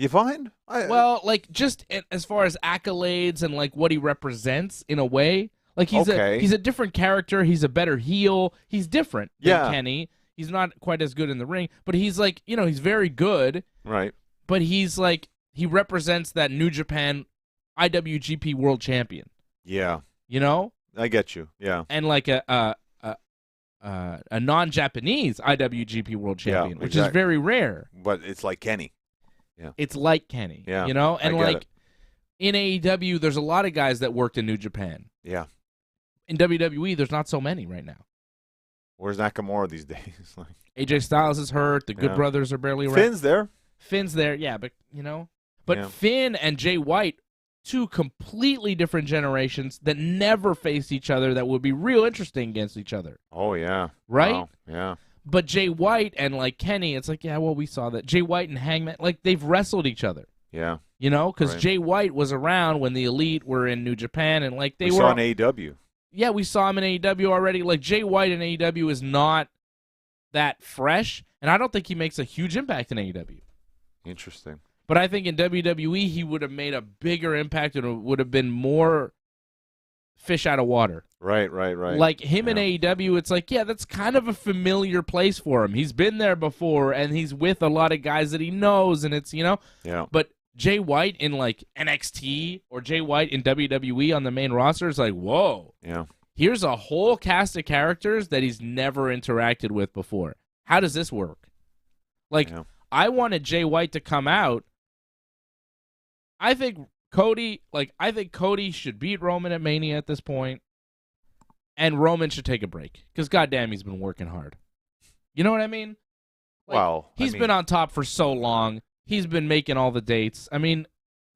You find? Well, like just as far as accolades and like what he represents in a way, like he's a different character. He's a better heel. He's different than Kenny. He's not quite as good in the ring, but he's like, he's very good. Right. But he's like, he represents that New Japan IWGP World Champion. Yeah. I get you. Yeah. And like a non-Japanese IWGP World Champion, which is very rare. But it's like Kenny. Yeah. It's like Kenny. Yeah. And like in AEW, there's a lot of guys that worked in New Japan. Yeah. In WWE, there's not so many right now. Where's Nakamura these days? AJ Styles is hurt. The Good Brothers are barely around. Finn's there, yeah, but Finn and Jay White, two completely different generations that never faced each other. That would be real interesting against each other. Oh yeah, right? Wow. Yeah. But Jay White and like Kenny, it's like we saw that Jay White and Hangman, like they've wrestled each other. Yeah. Because Jay White was around when the Elite were in New Japan, and like we saw in AEW. Yeah, we saw him in AEW already. Like Jay White in AEW is not that fresh, and I don't think he makes a huge impact in AEW. Interesting. But I think in WWE he would have made a bigger impact and it would have been more fish out of water. Right. Like him in AEW, it's like, that's kind of a familiar place for him. He's been there before, and he's with a lot of guys that he knows, and it's, Yeah. But Jay White in, like, NXT or Jay White in WWE on the main roster is like, whoa. Yeah. Here's a whole cast of characters that he's never interacted with before. How does this work? Like, I wanted Jay White to come out. I think Cody should beat Roman at Mania at this point, and Roman should take a break because goddamn, he's been working hard. You know what I mean? Like, he's been on top for so long. He's been making all the dates. I mean,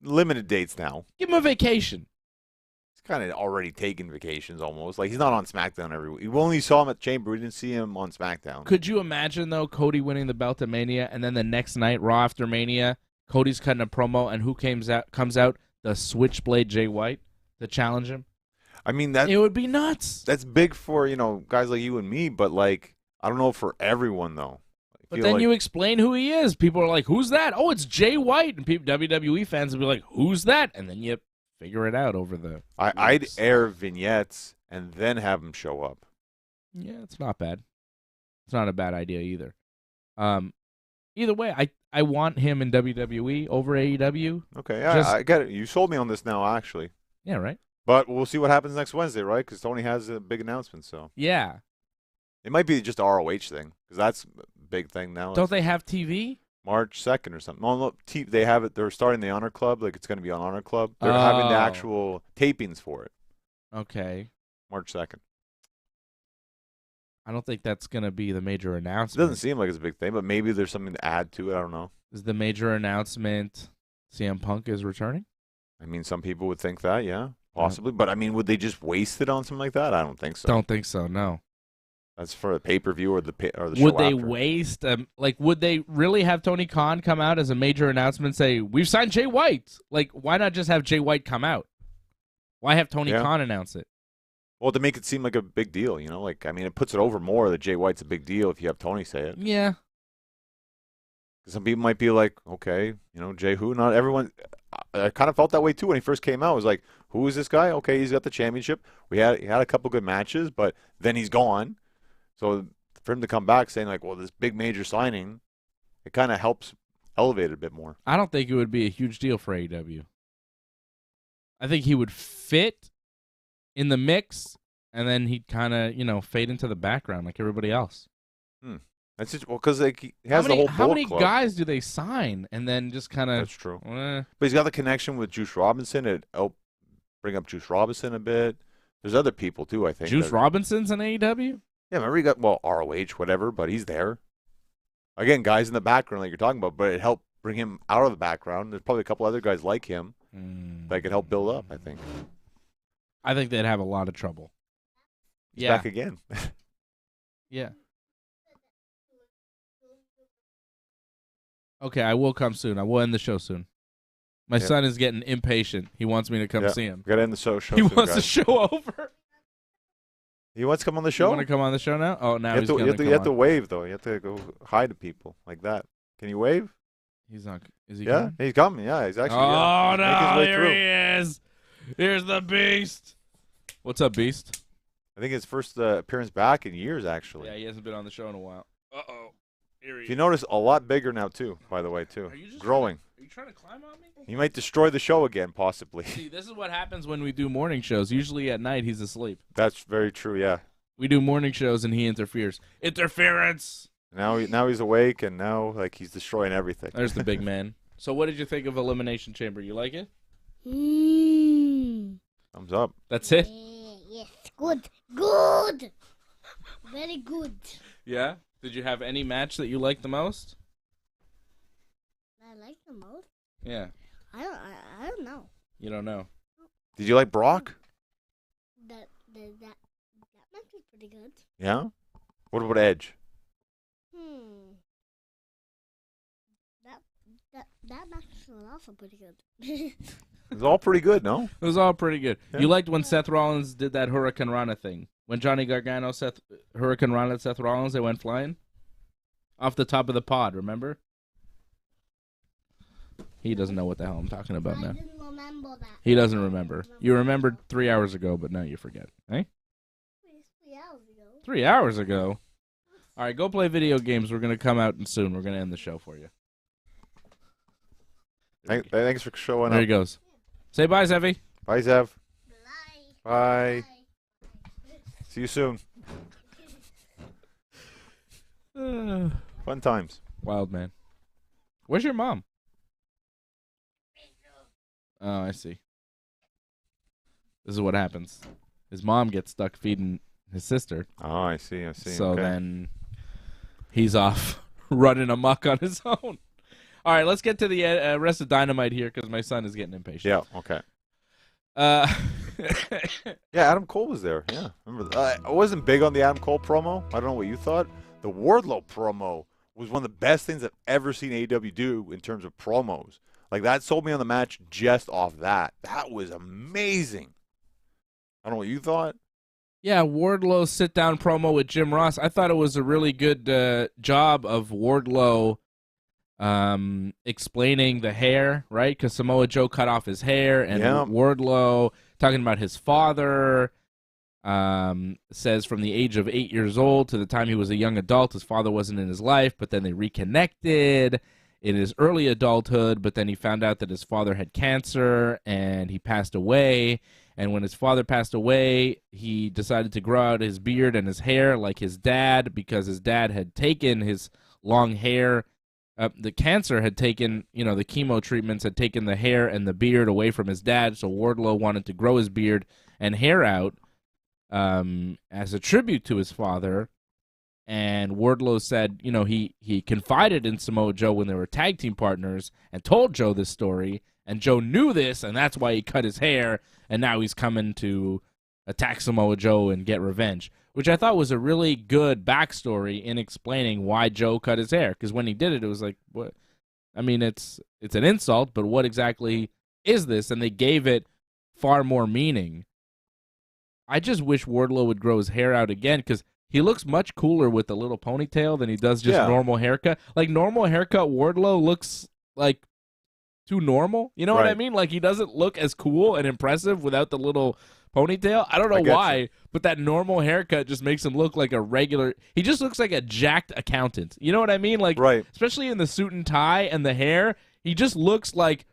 limited dates now. Give him a vacation. He's kind of already taking vacations almost. Like he's not on SmackDown every week. We only saw him at Chamber. We didn't see him on SmackDown. Could you imagine though, Cody winning the belt at Mania, and then the next night, Raw after Mania, Cody's cutting a promo, and who comes out? The Switchblade Jay White to challenge him. I mean, it would be nuts. That's big for guys like you and me, but like I don't know for everyone though. But then you explain who he is. People are like, "Who's that?" Oh, it's Jay White, and WWE fans will be like, "Who's that?" And then you figure it out over the. I'd air vignettes and then have him show up. Yeah, it's not bad. It's not a bad idea either. Either way, I want him in WWE over AEW. Okay, I get it. You sold me on this now, actually. Yeah, right. But we'll see what happens next Wednesday, right? Because Tony has a big announcement, so. Yeah. It might be just a ROH thing, because that's a big thing now. Don't they have TV? March 2nd or something. No, they have it. They're starting the Honor Club. Like, it's going to be on Honor Club. They're having the actual tapings for it. Okay. March 2nd. I don't think that's going to be the major announcement. It doesn't seem like it's a big thing, but maybe there's something to add to it. I don't know. Is the major announcement CM Punk is returning? I mean, some people would think that, yeah, possibly. But, I mean, would they just waste it on something like that? I don't think so. Don't think so, no. That's for the pay-per-view or the show Would they after. waste, would they really have Tony Khan come out as a major announcement and say, we've signed Jay White? Like, why not just have Jay White come out? Why have Tony Khan announce it? Well, to make it seem like a big deal, like, I mean, it puts it over more that Jay White's a big deal if you have Tony say it. Yeah. Some people might be like, okay, Jay who? Not everyone. I kind of felt that way too when he first came out. I was like, who is this guy? Okay, he's got the championship. He had a couple good matches, but then he's gone. So for him to come back saying like, well, this big major signing, it kind of helps elevate it a bit more. I don't think it would be a huge deal for AEW. I think he would fit in the mix, and then he'd kind of, fade into the background like everybody else. That's just because like he has the whole How many club. Guys do they sign and then just kind of? That's true. But he's got the connection with Juice Robinson. It helped bring up Juice Robinson a bit. There's other people too, I think. Juice Robinson's in AEW? Yeah, remember he got ROH, whatever, but he's there. Again, guys in the background like you're talking about, but it helped bring him out of the background. There's probably a couple other guys like him that could help build up, I think. I think they'd have a lot of trouble. He's back again. Yeah. Okay, I will come soon. I will end the show soon. My son is getting impatient. He wants me to come see him. Got to end the show. He wants the show over. He wants to come on the show? You want to come on the show now? Oh, now you have to wave, though. You have to go hi to people like that. Can you wave? He's not. Is he? Yeah, coming? he's coming. Yeah, he's actually. Oh he's no! making his way Here through. he is. Here's the Beast. What's up, Beast? I think his first appearance back in years, actually. Yeah, he hasn't been on the show in a while. Uh-oh. Here he If you notice, a lot bigger now too. By the way, too. Are you just growing? Are you trying to climb on me? He might destroy the show again, possibly. See, this is what happens when we do morning shows. Usually at night he's asleep. That's very true. Yeah. We do morning shows and he interferes. Interference. Now he's awake, and now like he's destroying everything. There's the big man. So what did you think of Elimination Chamber? You like it? Thumbs up. That's it? Yes, good. Good. Very good. Yeah? Did you have any match that you liked the most? I like the most. Yeah. I don't know. You don't know. Did you like Brock? That match was pretty good. Yeah. What about Edge? That match was also pretty good. It was all pretty good, no? It was all pretty good. Yeah. You liked when Seth Rollins did that Hurricane Rana thing. When Johnny Gargano, Hurricane Rana, Seth Rollins, they went flying? Off the top of the pod, remember? He doesn't know what the hell I'm talking about I now. didn't remember that. He doesn't remember. You remembered 3 hours ago, but now you forget. Eh? 3 hours ago. 3 hours ago? All right, go play video games. We're going to come out soon. We're going to end the show for you. Thanks for showing There up. he goes. Say bye, Zevi. Bye, Zev. Bye. Bye. See you soon. Fun times. Wild man. Where's your mom? Oh, I see. This is what happens. His mom gets stuck feeding his sister. Oh, I see. So okay. then he's off running amok on his own. All right, let's get to the rest of Dynamite here because my son is getting impatient. Yeah, okay. Yeah. Yeah, Adam Cole was there. Yeah, remember I wasn't big on the Adam Cole promo. I don't know what you thought. The Wardlow promo was one of the best things I've ever seen AEW do in terms of promos. Like, that sold me on the match just off that. That was amazing. I don't know what you thought. Yeah, Wardlow's sit-down promo with Jim Ross. I thought it was a really good job of Wardlow explaining the hair, right? Because Samoa Joe cut off his hair, and Wardlow talking about his father. Says from the age of 8 years old to the time he was a young adult, his father wasn't in his life, but then they reconnected in his early adulthood, but then he found out that his father had cancer and he passed away. And when his father passed away, he decided to grow out his beard and his hair like his dad because his dad had taken his long hair. The cancer had taken, the chemo treatments had taken the hair and the beard away from his dad, so Wardlow wanted to grow his beard and hair out as a tribute to his father. And Wardlow said, he confided in Samoa Joe when they were tag team partners and told Joe this story, and Joe knew this, and that's why he cut his hair, and now he's coming to attack Samoa Joe and get revenge, which I thought was a really good backstory in explaining why Joe cut his hair, because when he did it was like, what? I mean, it's an insult, but what exactly is this? And they gave it far more meaning. I just wish Wardlow would grow his hair out again, because he looks much cooler with a little ponytail than he does just normal haircut. Like, normal haircut Wardlow looks like too normal. You know what I mean? Like, he doesn't look as cool and impressive without the little ponytail. I don't know why, but that normal haircut just makes him look like a regular. He just looks like a jacked accountant. You know what I mean? Like, especially in the suit and tie and the hair, he just looks like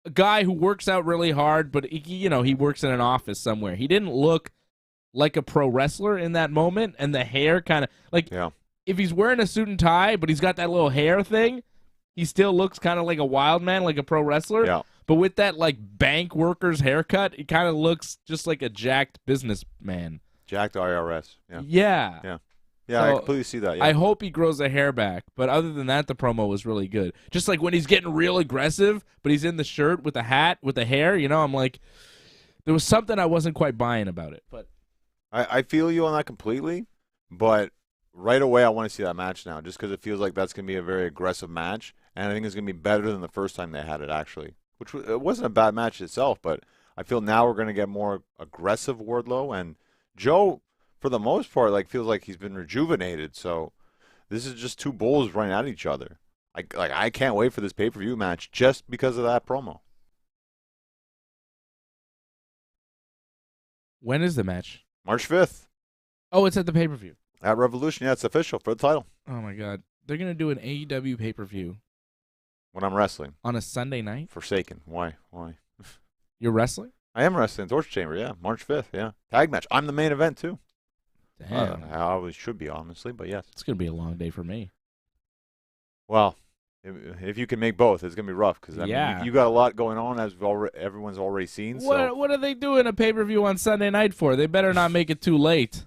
a guy who works out really hard, but he works in an office somewhere. He didn't look like a pro wrestler in that moment, and the hair kind of like if he's wearing a suit and tie, but he's got that little hair thing, he still looks kind of like a wild man, like a pro wrestler. Yeah. But with that like bank worker's haircut, he kind of looks just like a jacked businessman. Jacked IRS. Yeah. Yeah, I completely see that. Yeah. I hope he grows the hair back. But other than that, the promo was really good. Just like when he's getting real aggressive, but he's in the shirt with the hat, with the hair, I'm like, there was something I wasn't quite buying about it. But I feel you on that completely, but right away I want to see that match now, just because it feels like that's going to be a very aggressive match, and I think it's going to be better than the first time they had it, actually. Which it wasn't a bad match itself, but I feel now we're going to get more aggressive Wardlow, and Joe, for the most part, feels like he's been rejuvenated. So this is just two bulls running at each other. I can't wait for this pay-per-view match just because of that promo. When is the match? March 5th Oh, it's at the pay-per-view. at Revolution. Yeah, it's official for the title. Oh, my God. They're going to do an AEW pay-per-view When I'm wrestling. on a Sunday night? Forsaken. Why? You're wrestling? I am wrestling Torture Chamber, yeah. March 5th, yeah. Tag match. I'm the main event, too. Damn. I always should be, honestly, but yes. It's going to be a long day for me. Well, if you can make both, it's going to be rough because Yeah. you got a lot going on, as everyone's already seen. So What are they doing a pay-per-view on Sunday night for? They better not make it too late.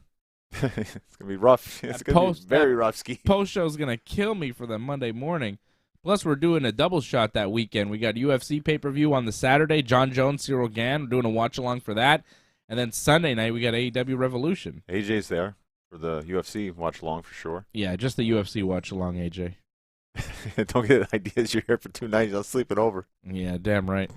it's going to be rough. It's going to be very rough ski. Post-show's going to kill me for the Monday morning. Plus, we're doing a double shot that weekend. We got UFC pay-per-view on the Saturday. John Jones, Cyril Gann. We're doing a watch-along for that. And then Sunday night, we got AEW Revolution. AJ's there for the UFC watch along for sure. Yeah, just the UFC watch-along, AJ. Don't get ideas. You're here for 2 nights. I'll sleep it over. Yeah, damn right.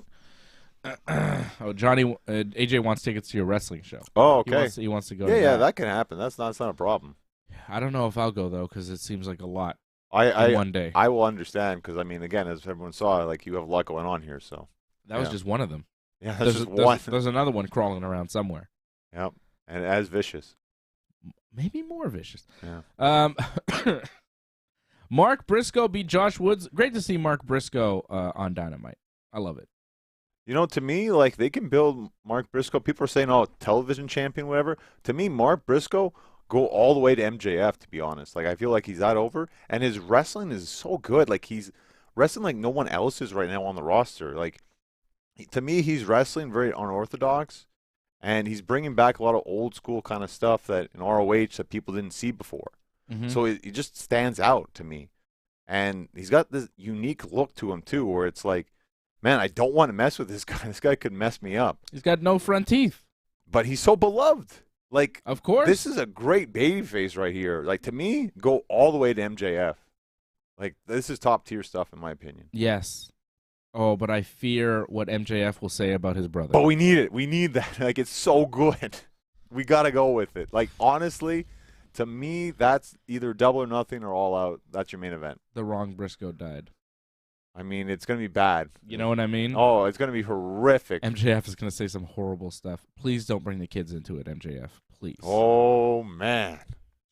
Johnny, AJ wants tickets to your wrestling show. Oh, okay. He wants to go. Yeah, that can happen. That's not a problem. I don't know if I'll go, though, because it seems like a lot in I one day. I will understand because, I mean, again, as everyone saw, like, you have a lot going on here. So That was just one of them. yeah, that's just one. There's another one crawling around somewhere. Yep, and as vicious. Maybe more vicious. Yeah. Mark Briscoe beat Josh Woods. Great to see Mark Briscoe on Dynamite. I love it. You know, to me, like, they can build Mark Briscoe. People are saying, oh, television champion, whatever. To me, Mark Briscoe go all the way to MJF, to be honest. Like, I feel like he's that over. And his wrestling is so good. Like, he's wrestling like no one else is right now on the roster. Like, to me, he's wrestling very unorthodox. And he's bringing back a lot of old school kind of stuff that in ROH that people didn't see before. Mm-hmm. So he just stands out to me. And he's got this unique look to him, too, where it's like, man, I don't want to mess with this guy. This guy could mess me up. He's got no front teeth. But he's so beloved. Like, Of course. this is a great babyface right here. Like, to me, go all the way to MJF. Like, this is top-tier stuff, in my opinion. Yes. Oh, but I fear what MJF will say about his brother. But we need it. We need that. Like, it's so good. We got to go with it. Like, honestly, to me, that's either Double or Nothing or All Out. That's your main event. The wrong Briscoe died. I mean, it's going to be bad. You know what I mean? Oh, it's going to be horrific. MJF is going to say some horrible stuff. Please don't bring the kids into it, MJF. Please. Oh, man.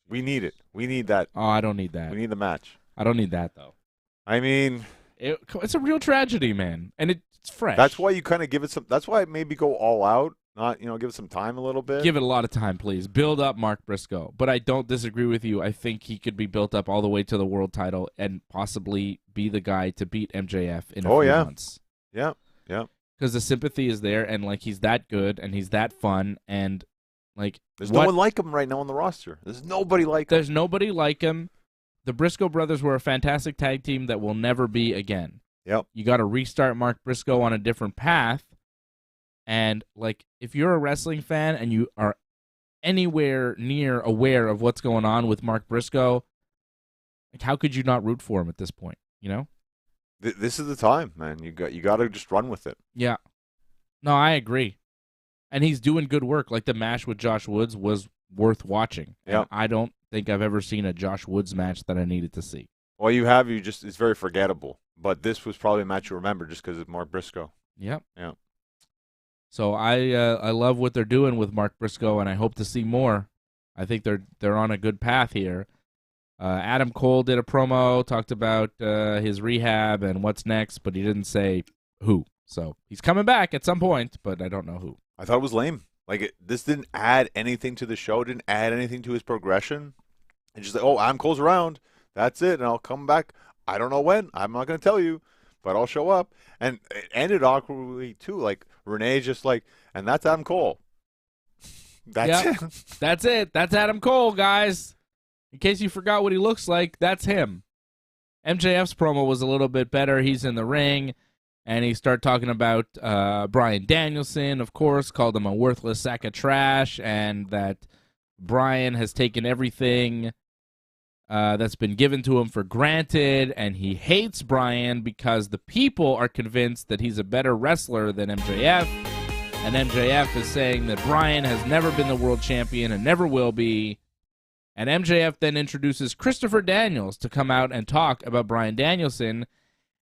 We need it. We need that. Oh, I don't need that. We need the match. I don't need that, though. I mean, It's a real tragedy, man. And it's fresh. that's why you kind of give it some. That's why maybe go all out. Not, give it some time a little bit. Give it a lot of time, please. Build up Mark Briscoe. But I don't disagree with you. I think he could be built up all the way to the world title and possibly be the guy to beat MJF in a few months. Yeah. Because the sympathy is there, and, like, he's that good, and he's that fun, and, like... There's no one like him right now on the roster. There's nobody like him. There's nobody like him. The Briscoe brothers were a fantastic tag team that will never be again. Yep. You got to restart Mark Briscoe on a different path. And, like, if you're a wrestling fan and you are anywhere near aware of what's going on with Mark Briscoe, like, how could you not root for him at this point, you know? This is the time, man. You got to just run with it. Yeah. No, I agree. And he's doing good work. Like, the match with Josh Woods was worth watching. Yeah. I don't think I've ever seen a Josh Woods match that I needed to see. Well, it's very forgettable. But this was probably a match you remember just because of Mark Briscoe. Yep. Yeah. So I love what they're doing with Mark Briscoe, and I hope to see more. I think they're on a good path here. Adam Cole did a promo, talked about his rehab and what's next, but he didn't say who. So he's coming back at some point, but I don't know who. I thought it was lame. Like, this didn't add anything to the show, didn't add anything to his progression. It's just like, oh, Adam Cole's around. That's it, and I'll come back. I don't know when. I'm not going to tell you, but I'll show up. And it ended awkwardly, too. Like, Renee's just like, and that's Adam Cole. That's it. That's it. That's Adam Cole, guys. In case you forgot what he looks like, that's him. MJF's promo was a little bit better. He's in the ring, and he started talking about Bryan Danielson, of course, called him a worthless sack of trash, and that Bryan has taken everything that's been given to him for granted, and he hates Bryan because the people are convinced that he's a better wrestler than MJF, and MJF is saying that Bryan has never been the world champion and never will be, And MJF then introduces Christopher Daniels to come out and talk about Bryan Danielson.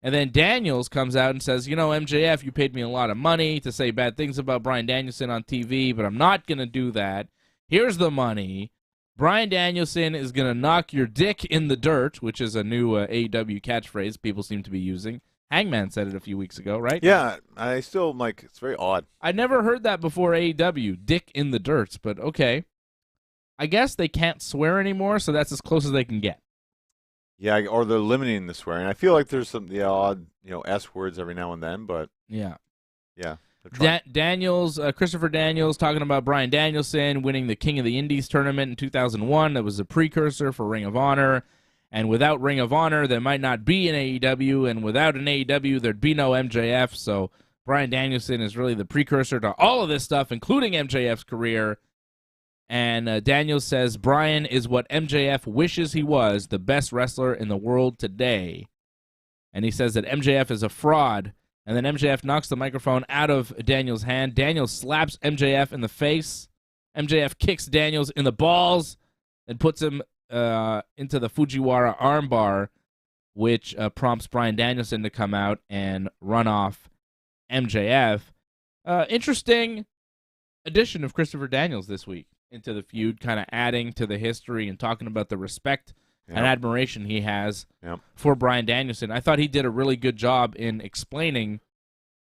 And then Daniels comes out and says, MJF, you paid me a lot of money to say bad things about Bryan Danielson on TV, but I'm not going to do that. Here's the money. Bryan Danielson is going to knock your dick in the dirt, which is a new AEW catchphrase people seem to be using. Hangman said it a few weeks ago, right? Yeah, I still, it's very odd. I never heard that before AEW, dick in the dirt, but okay. I guess they can't swear anymore, so that's as close as they can get. Yeah, or they're limiting the swearing. I feel like there's some odd, S words every now and then, but yeah. Daniels, Christopher Daniels talking about Bryan Danielson winning the King of the Indies tournament in 2001. That was a precursor for Ring of Honor. And without Ring of Honor, there might not be an AEW. And without an AEW, there'd be no MJF. So Bryan Danielson is really the precursor to all of this stuff, including MJF's career. And Daniels says Bryan is what MJF wishes he was, the best wrestler in the world today. And he says that MJF is a fraud. And then MJF knocks the microphone out of Daniels' hand. Daniels slaps MJF in the face. MJF kicks Daniels in the balls and puts him into the Fujiwara armbar, which prompts Bryan Danielson to come out and run off MJF. Interesting addition of Christopher Daniels this week into the feud, kind of adding to the history and talking about the respect and admiration he has for Bryan Danielson. I thought he did a really good job in explaining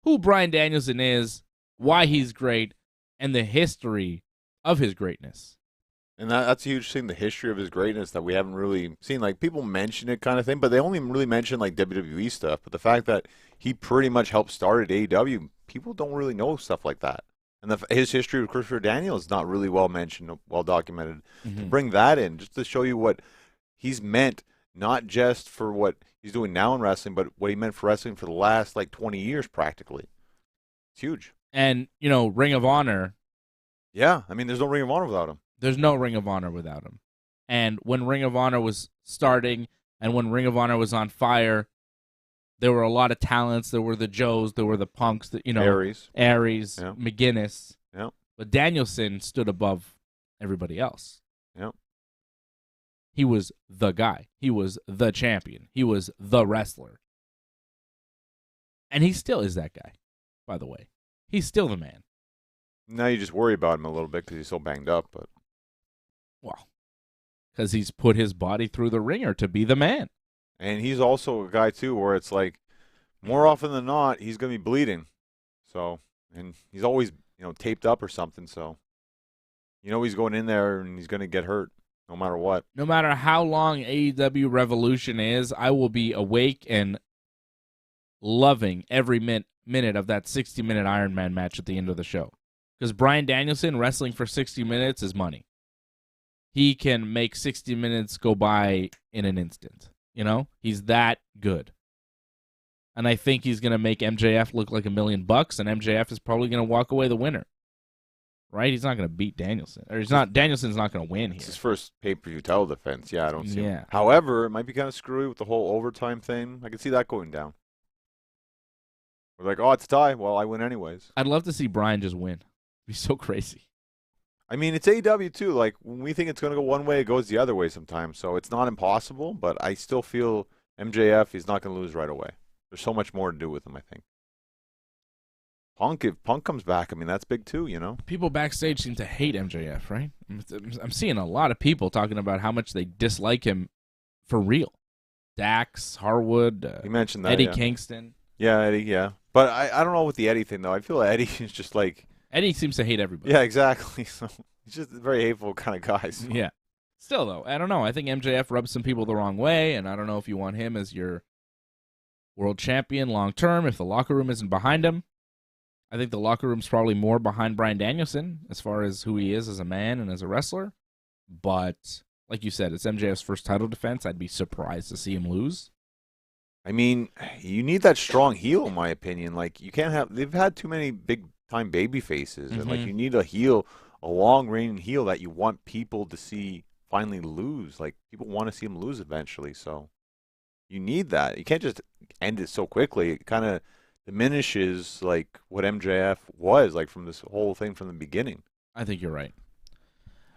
who Bryan Danielson is, why he's great, and the history of his greatness. And that's a huge thing, the history of his greatness that we haven't really seen. Like, people mention it kind of thing, but they only really mention, WWE stuff. But the fact that he pretty much helped start at AEW, people don't really know stuff like that. And his history with Christopher Daniels is not really well mentioned, well documented. Mm-hmm. To bring that in, just to show you what he's meant, not just for what he's doing now in wrestling, but what he meant for wrestling for the last, 20 years practically. It's huge. And, Ring of Honor. Yeah, there's no Ring of Honor without him. There's no Ring of Honor without him. And when Ring of Honor was starting and when Ring of Honor was on fire, there were a lot of talents. There were the Joes, there were the Punks, Aries, McGuinness. Yeah. But Danielson stood above everybody else. Yeah. He was the guy. He was the champion. He was the wrestler. And he still is that guy, by the way. He's still the man. Now you just worry about him a little bit because he's so banged up. But well, because he's put his body through the ringer to be the man. And he's also a guy, too, where it's more often than not, he's going to be bleeding. So, and he's always, taped up or something. So, he's going in there and he's going to get hurt no matter what. No matter how long AEW Revolution is, I will be awake and loving every minute of that 60-minute Iron Man match at the end of the show. Because Bryan Danielson wrestling for 60 minutes is money. He can make 60 minutes go by in an instant. He's that good. And I think he's going to make MJF look like $1 million, and MJF is probably going to walk away the winner. Right? He's not going to beat Danielson. Or Danielson's not going to win here. It's his first pay-per-view title defense. Yeah, I don't see him. Yeah. However, it might be kind of screwy with the whole overtime thing. I can see that going down. We're like, oh, it's a tie. Well, I win anyways. I'd love to see Bryan just win. It'd be so crazy. It's AEW, too. When we think it's going to go one way, it goes the other way sometimes. So it's not impossible, but I still feel MJF, he's not going to lose right away. There's so much more to do with him, I think. If Punk comes back, that's big, too, People backstage seem to hate MJF, right? I'm seeing a lot of people talking about how much they dislike him for real. Dax, Harwood, you mentioned that, Eddie Kingston. Yeah, Eddie, yeah. But I don't know with the Eddie thing, though. I feel Eddie is just Eddie seems to hate everybody. Yeah, exactly. So he's just a very hateful kind of guy. So. Yeah. Still, though, I don't know. I think MJF rubs some people the wrong way, and I don't know if you want him as your world champion long term if the locker room isn't behind him. I think the locker room's probably more behind Bryan Danielson as far as who he is as a man and as a wrestler. But, like you said, it's MJF's first title defense. I'd be surprised to see him lose. You need that strong heel, in my opinion. You can't have... They've had too many big-time baby faces. Mm-hmm. And, you need a heel, a long-reigning heel that you want people to see finally lose. People want to see him lose eventually. So, you need that. You can't just end it so quickly. It kind of diminishes, what MJF was, from this whole thing from the beginning. I think you're right.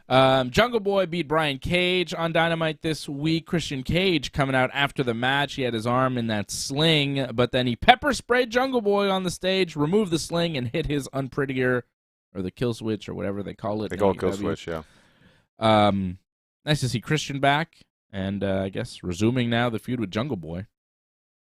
Jungle Boy beat Brian Cage on Dynamite this week. Christian Cage coming out after the match. He had his arm in that sling, but then he pepper sprayed Jungle Boy on the stage, removed the sling, and hit his unprettier, or the kill switch, or whatever they call it. They call it kill switch, yeah. Nice to see Christian back, and I guess resuming now the feud with Jungle Boy.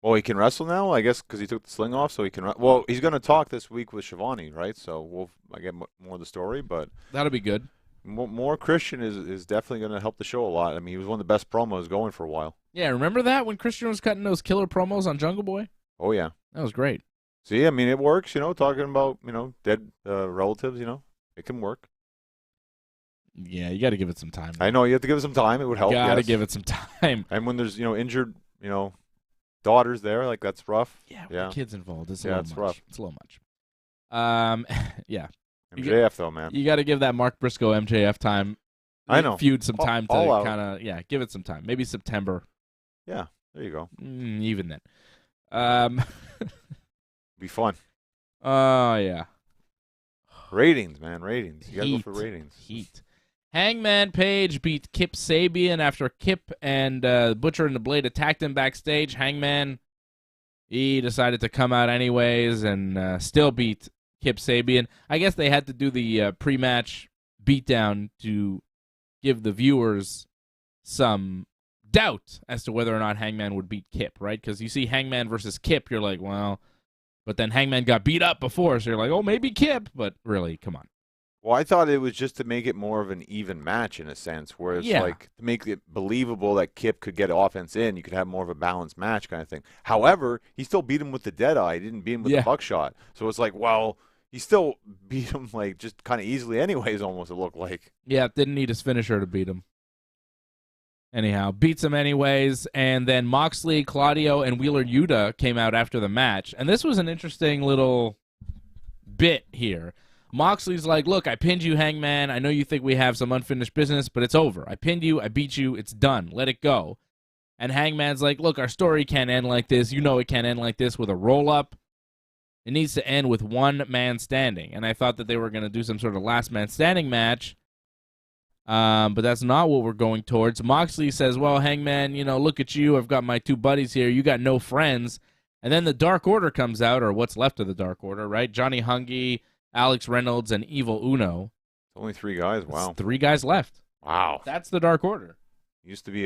Well, he can wrestle now, I guess, because he took the sling off, so he can. Well, he's going to talk this week with Shivani, right? So I get more of the story, but that'll be good. More Christian is definitely going to help the show a lot. I mean, he was one of the best promos going for a while. Yeah, remember that when Christian was cutting those killer promos on Jungle Boy? Oh, yeah. That was great. See, I mean, it works, talking about, dead relatives, it can work. Yeah, you got to give it some time. I know, you have to give it some time. It would help, Got to give it some time. And when there's, injured, daughters there, like, that's rough. Yeah, with kids involved. It's a yeah, little it's much. rough. It's a little much. Yeah. MJF, though, man. You got to give that Mark Briscoe MJF time. I know. Feud some time to all kind of, give it some time. Maybe September. Yeah, there you go. Even then. Be fun. Oh, yeah. Ratings, man, ratings. You got to go for ratings. Heat. Hangman Page beat Kip Sabian after Kip and Butcher and the Blade attacked him backstage. Hangman, he decided to come out anyways and still beat Kip Sabian. I guess they had to do the pre-match beatdown to give the viewers some doubt as to whether or not Hangman would beat Kip, right? Because you see Hangman versus Kip, you're like, well, but then Hangman got beat up before, so you're like, oh, maybe Kip, but really, come on. Well, I thought it was just to make it more of an even match in a sense, where it's like to make it believable that Kip could get offense in, you could have more of a balanced match kind of thing. However, he still beat him with the Deadeye. He didn't beat him with the buckshot. So it's like, well, he still beat him like just kind of easily anyways, almost it looked like. Yeah, didn't need his finisher to beat him. Anyhow, beats him anyways, and then Moxley, Claudio, and Wheeler Yuta came out after the match, and this was an interesting little bit here. Moxley's like, look, I pinned you, Hangman. I know you think we have some unfinished business, but it's over. I pinned you. I beat you. It's done. Let it go. And Hangman's like, look, our story can't end like this. You know it can't end like this with a roll-up. It needs to end with one man standing. And I thought that they were going to do some sort of last man standing match, but that's not what we're going towards. Moxley says, well, Hangman, look at you. I've got my two buddies here. You got no friends. And then the Dark Order comes out, or what's left of the Dark Order, right? Johnny Hungy, Alex Reynolds, and Evil Uno. Only 3 guys. Wow. It's 3 guys left. Wow. That's the Dark Order. Used to be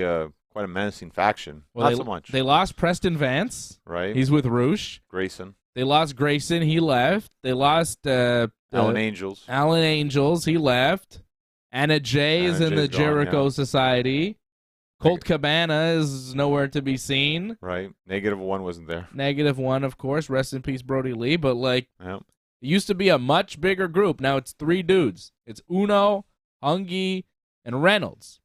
quite a menacing faction. Well, Not so much. They lost Preston Vance. Right. He's with Roosh. Grayson. They lost Grayson. He left. They lost Alan Angels. Alan Angels. He left. Anna Jay is in the Jericho Society. Colt Cabana is nowhere to be seen. Right. -1 wasn't there. -1, of course. Rest in peace, Brody Lee. But, it used to be a much bigger group. Now it's 3 dudes. It's Uno, Hungy, and Reynolds.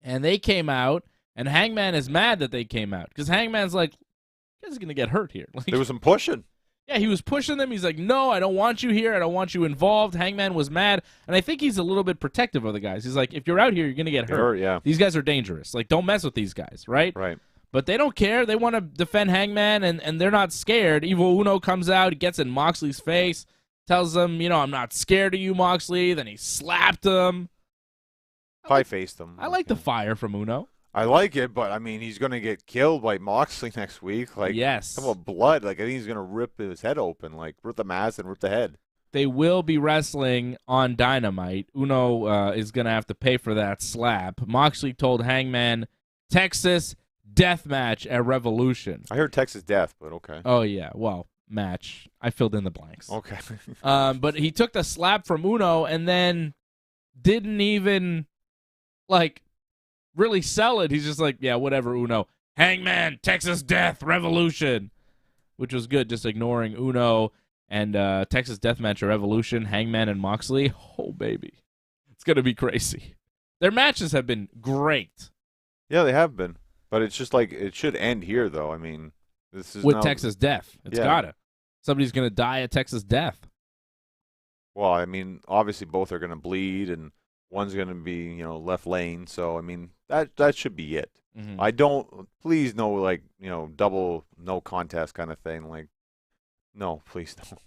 And they came out, and Hangman is mad that they came out. Because Hangman's like, you guys are going to get hurt here. There was some pushing. Yeah, he was pushing them. He's like, no, I don't want you here. I don't want you involved. Hangman was mad. And I think he's a little bit protective of the guys. He's like, if you're out here, you're going to get hurt. Yeah. These guys are dangerous. Don't mess with these guys, right? Right. But they don't care. They want to defend Hangman, and they're not scared. Evil Uno comes out. He gets in Moxley's face, tells him, I'm not scared of you, Moxley. Then he slapped him. Pie-faced him. I like the fire from Uno. I like it, but, he's going to get killed by Moxley next week. Yes. Some of blood. I think he's going to rip his head open, rip the mask and rip the head. They will be wrestling on Dynamite. Uno is going to have to pay for that slap. Moxley told Hangman, Texas death match at Revolution. I heard Texas death, but okay. Oh, yeah. Well, match. I filled in the blanks. Okay. But he took the slap from Uno and then didn't even, really sell it. He's just like, yeah, whatever, Uno. Hangman, Texas death, Revolution. Which was good, just ignoring Uno and Texas Deathmatch or Revolution, Hangman and Moxley. Oh, baby. It's going to be crazy. Their matches have been great. Yeah, they have been. But it's just it should end here, though. This is with Texas death. It's gotta. Somebody's going to die a Texas death. Well, obviously both are going to bleed, and one's going to be, left lane. So, that should be it. Mm-hmm. I don't, please no, double no contest kind of thing. No, please no.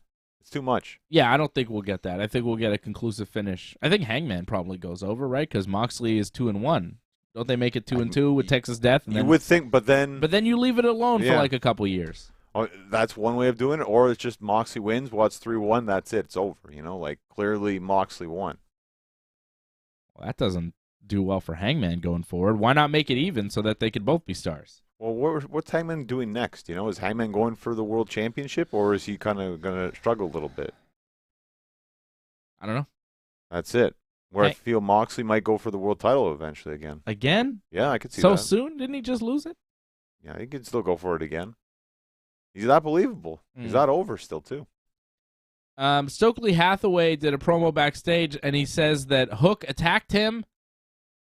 It's too much. Yeah, I don't think we'll get that. I think we'll get a conclusive finish. I think Hangman probably goes over, right? Because Moxley is 2-1. Don't they make it 2-2 with Texas Death? And you would think, but then you leave it alone for like a couple years. Oh, that's one way of doing it, or it's just Moxley wins. Well, it's 3-1. That's it. It's over. Like clearly Moxley won. Well, that doesn't do well for Hangman going forward. Why not make it even so that they could both be stars? Well, what's Hangman doing next? Is Hangman going for the World Championship, or is he kind of going to struggle a little bit? I don't know. That's it. Where I feel Moxley might go for the world title eventually again. Again? Yeah, I could see that. So soon? Didn't he just lose it? Yeah, he could still go for it again. He's not believable. He's not over still, too. Stokely Hathaway did a promo backstage, and he says that Hook attacked him,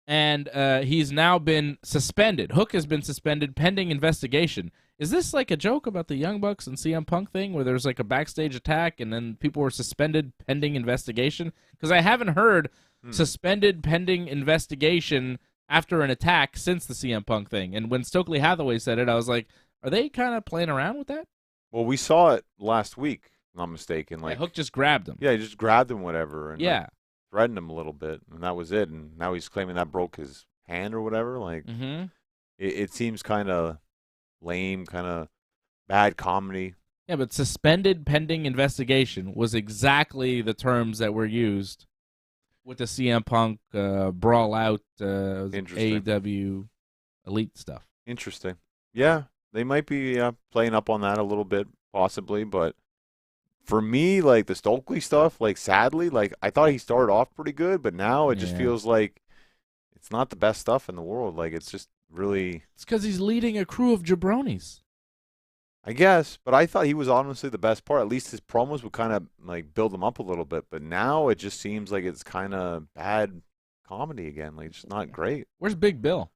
and he's now been suspended. Hook has been suspended pending investigation. Is this like a joke about the Young Bucks and CM Punk thing where there's like a backstage attack and then people were suspended pending investigation? Because I haven't heard suspended pending investigation after an attack since the CM Punk thing. And when Stokely Hathaway said it, I was like, are they kind of playing around with that? Well, we saw it last week, if I'm not mistaken. Like Hook just grabbed him. Yeah, he just grabbed him, whatever. And yeah. Threatened him a little bit, and that was it. And now he's claiming that broke his hand or whatever. Like, it seems kind of lame, kind of bad comedy. Yeah, but suspended pending investigation was exactly the terms that were used with the CM Punk brawl out AEW Elite stuff. Interesting. Yeah, they might be playing up on that a little bit, possibly, but for me, like the Stokely stuff, like sadly, like I thought he started off pretty good, but now it just feels like it's not the best stuff in the world. Like it's just really. It's because he's leading a crew of jabronis. I guess, but I thought he was honestly the best part. At least his promos would kind of like build him up a little bit. But now it just seems like it's kind of bad comedy again. Like it's just not great. Where's Big Bill?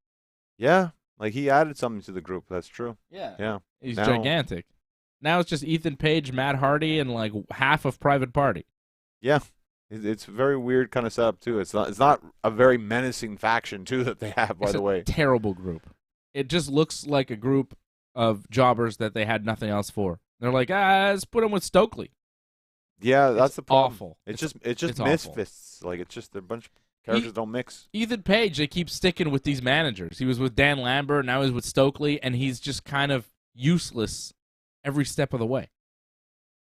Yeah, like he added something to the group. That's true. Yeah. He's gigantic. Now it's just Ethan Page, Matt Hardy, and like half of Private Party. Yeah, it's a very weird kind of setup too. It's not a very menacing faction too that they have. By the way, terrible group. It just looks like a group of jobbers that they had nothing else for. They're like, let's put them with Stokely. Yeah, that's the problem. Awful. It's just misfits. Awful. Like it's just a bunch of characters don't mix. Ethan Page, they keep sticking with these managers. He was with Dan Lambert, now he's with Stokely, and he's just kind of useless every step of the way.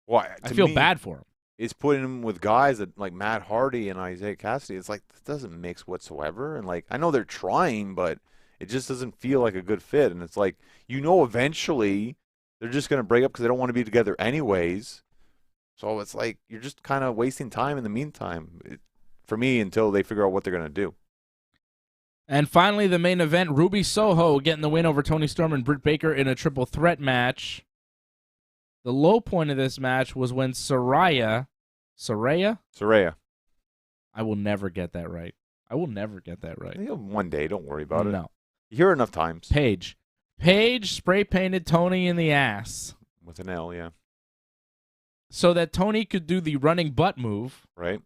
Well, I feel bad for him. It's putting him with guys that like Matt Hardy and Isaiah Cassidy. It's like that doesn't mix whatsoever. And like I know they're trying, but it just doesn't feel like a good fit. And it's like, eventually they're just going to break up because they don't want to be together anyways. So it's like you're just kind of wasting time in the meantime for me until they figure out what they're going to do. And finally, the main event, Ruby Soho getting the win over Toni Storm and Britt Baker in a triple threat match. The low point of this match was when Saraya? I will never get that right. One day, don't worry about it. No. You hear it enough times. Paige spray painted Toni in the ass. With an L, yeah. So that Toni could do the running butt move. Right.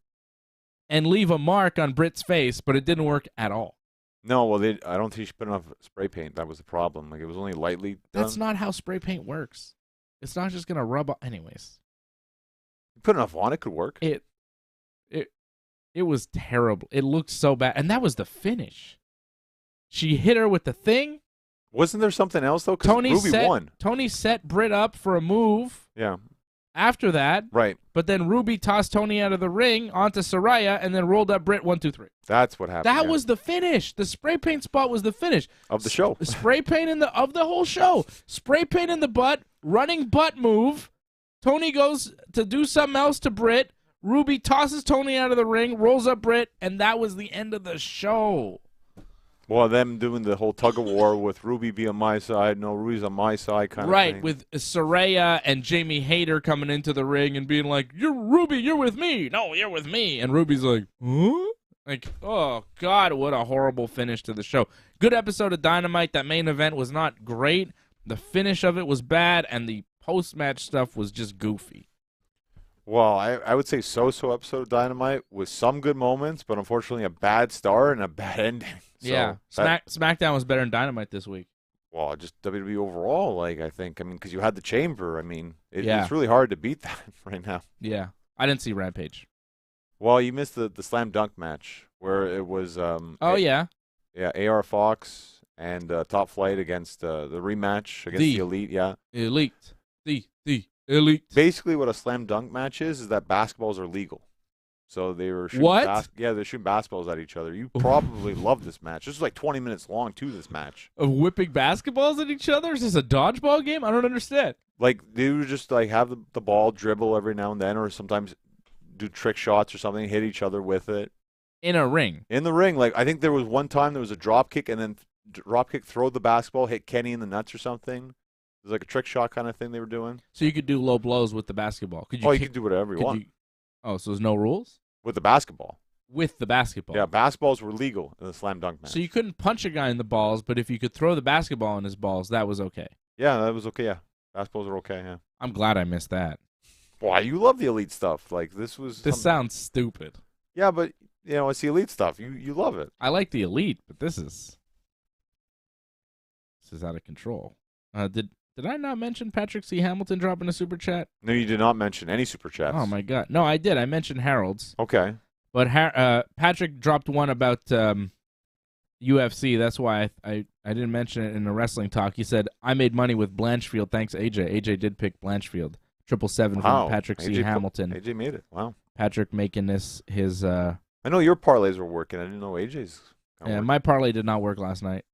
And leave a mark on Britt's face, but it didn't work at all. No, well, I don't think she put enough spray paint. That was the problem. Like, it was only lightly done. That's not how spray paint works. It's not just going to rub off. Anyways. You put enough on, it could work. It was terrible. It looked so bad. And that was the finish. She hit her with the thing. Wasn't there something else, though? Because Ruby won. Toni set Britt up for a move. Yeah. After that. Right. But then Ruby tossed Toni out of the ring onto Saraya and then rolled up Britt 1, 2, 3. That's what happened. That was the finish. The spray paint spot was the finish. Of the show. Spray paint of the whole show. Spray paint in the butt, running butt move. Toni goes to do something else to Britt. Ruby tosses Toni out of the ring, rolls up Britt, and that was the end of the show. Well, them doing the whole tug of war with Ruby be on my side, no, Ruby's on my side kind of thing. Right, with Saraya and Jamie Hayter coming into the ring and being like, "You're Ruby, you're with me. No, you're with me." And Ruby's like, "Huh?" Like, oh, God, what a horrible finish to the show. Good episode of Dynamite. That main event was not great. The finish of it was bad, and the post-match stuff was just goofy. Well, I would say so-so episode of Dynamite with some good moments, but unfortunately a bad start and a bad ending. So yeah, SmackDown was better than Dynamite this week. Well, just WWE overall, like, I think. I mean, because you had the Chamber. I mean, Yeah. it's really hard to beat that right now. Yeah. I didn't see Rampage. Well, you missed the slam dunk match where it was Yeah. AR Fox and Top Flight against the rematch against the Elite. Yeah, Elite. The Elite. basically what a slam dunk match is that basketballs are legal. So they were shooting What? they're shooting basketballs at each other. You probably love this match. This was like 20 minutes long to this match. Of whipping basketballs at each other? Is this a dodgeball game? I don't understand. Like they would just like have the ball dribble every now and then, or sometimes do trick shots or something, hit each other with it. In a ring. In the ring, like I think there was one time there was a drop kick and then drop kick, throw the basketball, hit Kenny in the nuts or something. It was like a trick shot kind of thing they were doing. So you could do low blows with the basketball. Could you You could do whatever you want so there's no rules? with the basketball. With the basketball. Yeah, basketballs were legal in the slam dunk match. So you couldn't punch a guy in the balls, but if you could throw the basketball in his balls, that was okay. Yeah, that was okay. Yeah, basketballs are okay. Yeah. I'm glad I missed that. Why you love the Elite stuff? Like this was. This sounds stupid. Yeah, but it's the Elite stuff. You love it. I like the Elite, but this is out of control. Did I not mention Patrick C. Hamilton dropping a super chat? No, you did not mention any super chats. Oh my God! No, I did. I mentioned Harold's. Okay. But Patrick dropped one about UFC. That's why I didn't mention it in the wrestling talk. He said, I made money with Blanchfield thanks to AJ. AJ did pick Blanchfield. 777 from Patrick C. Hamilton. AJ made it. Wow. Patrick making this his... I know your parlays were working. I didn't know AJ's. Yeah, my parlay did not work last night.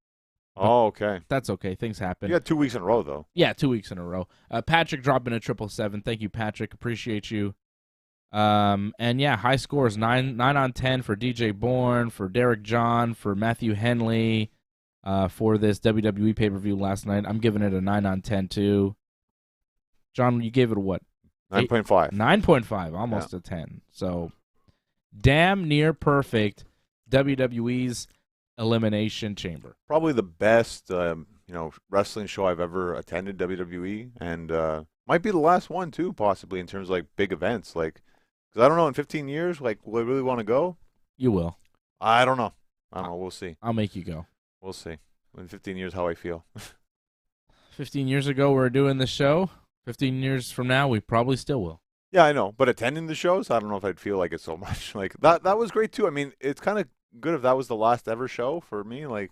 Oh, okay. That's okay. Things happen. You got 2 weeks in a row, though. Yeah, 2 weeks in a row. Patrick dropping a 777. Thank you, Patrick. Appreciate you. And yeah, high scores 9 on 10 for DJ Bourne, for Derek John, for Matthew Henley, for this WWE pay-per-view last night. I'm giving it a 9 on 10 too. John, you gave it a what? 9.5. 9.5, almost a 10. So damn near perfect WWE's Elimination Chamber. Probably the best wrestling show I've ever attended, WWE, and might be the last one too, possibly in terms of like big events. Like, because I don't know, in 15 years, like, will I really want to go? You will. I don't know. We'll see. I'll make you go. We'll see. In 15 years, how I feel. 15 years ago, we were doing this show. 15 years from now, we probably still will. Yeah, I know. But attending the shows, I don't know if I'd feel like it so much. Like that was great too. I mean, it's kind of good if that was the last ever show for me. Like,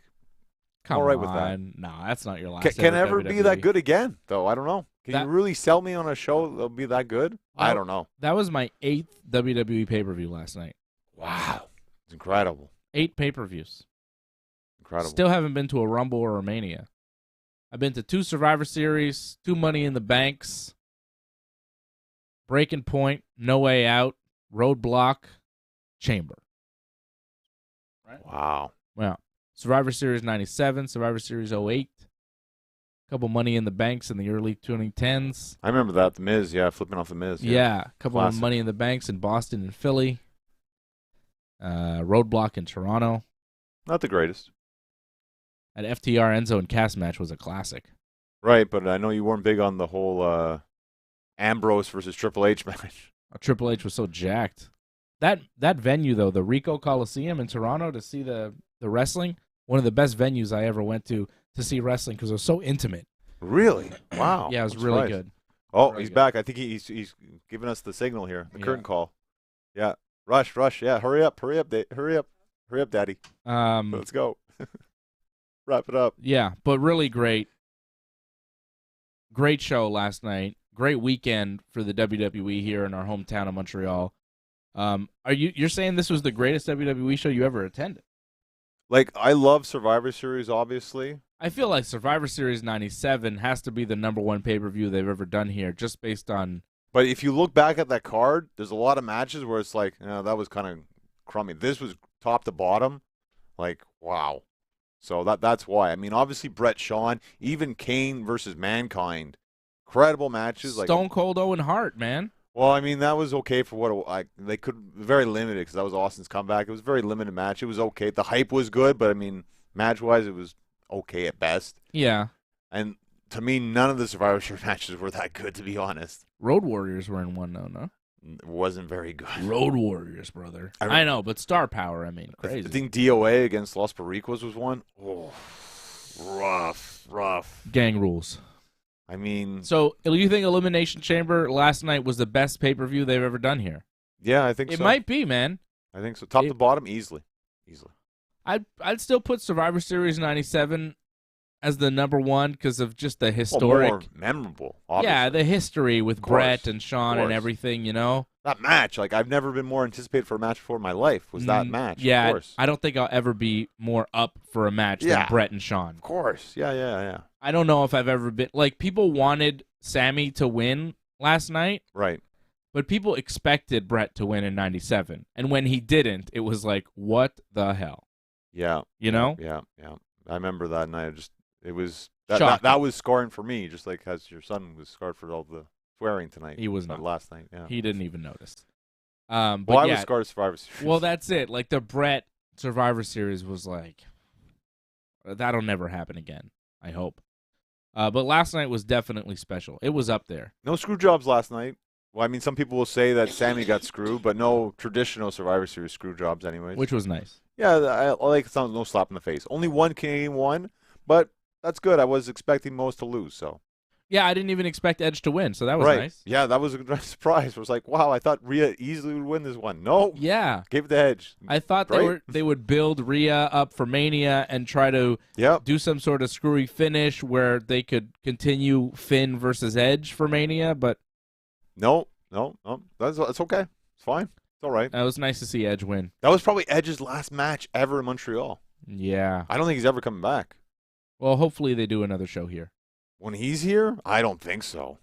Come all right on. with that. No, that's not your last. Can ever ever be that good again, though? I don't know. Can you really sell me on a show that'll be that good? I don't know. That was my 8th WWE pay-per-view last night. Wow. It's incredible. 8 pay-per-views. Incredible. Still haven't been to a Rumble or a Mania. I've been to 2 Survivor Series, 2 Money in the Banks, Breaking Point, No Way Out, Roadblock, Chamber. Right? Wow. Well, Survivor Series 97, Survivor Series 08, a couple Money in the Banks in the early 2010s. I remember that, The Miz, flipping off The Miz. Yeah, a couple Classic. of Money in the Banks in Boston and Philly. Roadblock in Toronto. Not the greatest. That FTR Enzo and Cass match was a classic. Right, but I know you weren't big on the whole Ambrose versus Triple H match. Triple H was so jacked. That venue, though, the Ricoh Coliseum in Toronto to see the wrestling, one of the best venues I ever went to see wrestling because it was so intimate. Really? Wow. Yeah, it was I'm really surprised. good. Oh, Very he's good. back. I think he's giving us the signal here, the curtain call. Yeah. Rush. Yeah, hurry up, Daddy. Let's go. Wrap it up. Yeah, but really great. Great show last night. Great weekend for the WWE here in our hometown of Montreal. You're saying this was the greatest WWE show you ever attended? Like, I love Survivor Series, obviously. I feel like Survivor Series 97 has to be the #1 pay-per-view they've ever done here, just based on... But if you look back at that card, there's a lot of matches where it's like, that was kind of crummy. This was top to bottom. Like, wow. So that's why. I mean, obviously, Brett Shawn, even Kane versus Mankind. Incredible matches. Stone Cold Owen Hart, man. Well, I mean, that was okay for what they could, very limited because that was Austin's comeback. It was a very limited match. It was okay. The hype was good, but I mean, match-wise, it was okay at best. Yeah. And to me, none of the Survivor Series matches were that good, to be honest. Road Warriors were in one, though, no? It wasn't very good. Road Warriors, brother. I know, but star power, I mean, crazy. I think DOA against Los Pericos was one. Oh, Rough. Gang rules. I mean, So, you think Elimination Chamber last night was the best pay-per-view they've ever done here? yeah, I think It so. might be, man. I think so. Top to bottom, easily. I'd still put Survivor Series 97 as the number one because of just the Well, historic. more memorable, obviously. Yeah, the history with course, Brett and Sean of and course. everything, you know? That match, like, I've never been more anticipated for a match before in my life, was that match. Yeah, Of course. I don't think I'll ever be more up for a match than Yeah. Brett and Sean. Of course. Yeah. I don't know if I've ever been like people wanted Sami to win last night, Right. but people expected Brett to win in 97. And when he didn't, it was like, what the hell? Yeah. You know? Yeah. I remember that night. It was Shocking. that was scarring for me, just like as your son was scarred for all the swearing tonight. He was not. Last night. Yeah. He didn't even notice. But Well, I yeah, was scarred at Survivor Series. well, that's it. Like the Brett Survivor Series was like, that'll never happen again. I hope. But last night was definitely special. It was up there. No screw jobs last night. Well, I mean, some people will say that Sami got screwed, but no traditional Survivor Series screw jobs, anyways. Which was nice. Yeah, I like no slap in the face. Only one Canadian won, but that's good. I was expecting most to lose, so. Yeah, I didn't even expect Edge to win, so that was right. nice. Yeah, that was a good surprise. It was like, wow, I thought Rhea easily would win this one. No, Yeah. gave it the Edge. I thought they would build Rhea up for Mania and try to Yep. do some sort of screwy finish where they could continue Finn versus Edge for Mania, but No. That's okay. It's fine. It's all right. it was nice to see Edge win. That was probably Edge's last match ever in Montreal. Yeah. I don't think he's ever coming back. Well, hopefully they do another show here. When he's here, I don't think so.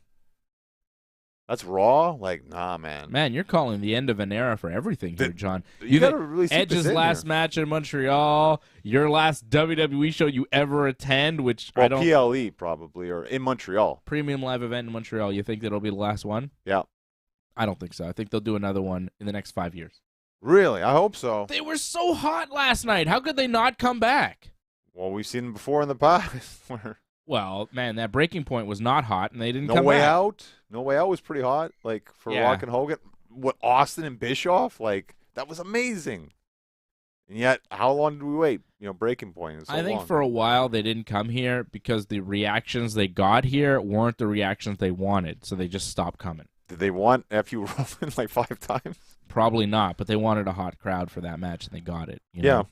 That's Raw? Like, nah, man. Man, you're calling the end of an era for everything here, John. You think gotta really see Edge's last match in Montreal, your last WWE show you ever attend, which Well, I don't. PLE probably, or in Montreal. Premium live event in Montreal. You think that'll be the last one? Yeah. I don't think so. I think they'll do another one in the next 5 years. Really? I hope so. They were so hot last night. How could they not come back? Well, we've seen them before in the past. Well, man, that breaking point was not hot, and they didn't No come Way back. Out. No Way Out was pretty hot. Like, for Yeah. Rock and Hogan. What, Austin and Bischoff? Like, that was amazing. And yet, how long did we wait? Breaking point is so I think long. for a while they didn't come here because the reactions they got here weren't the reactions they wanted, so they just stopped coming. Did they want F.U. Rollin like 5 times? Probably not, but they wanted a hot crowd for that match, and they got it. You Yeah. know?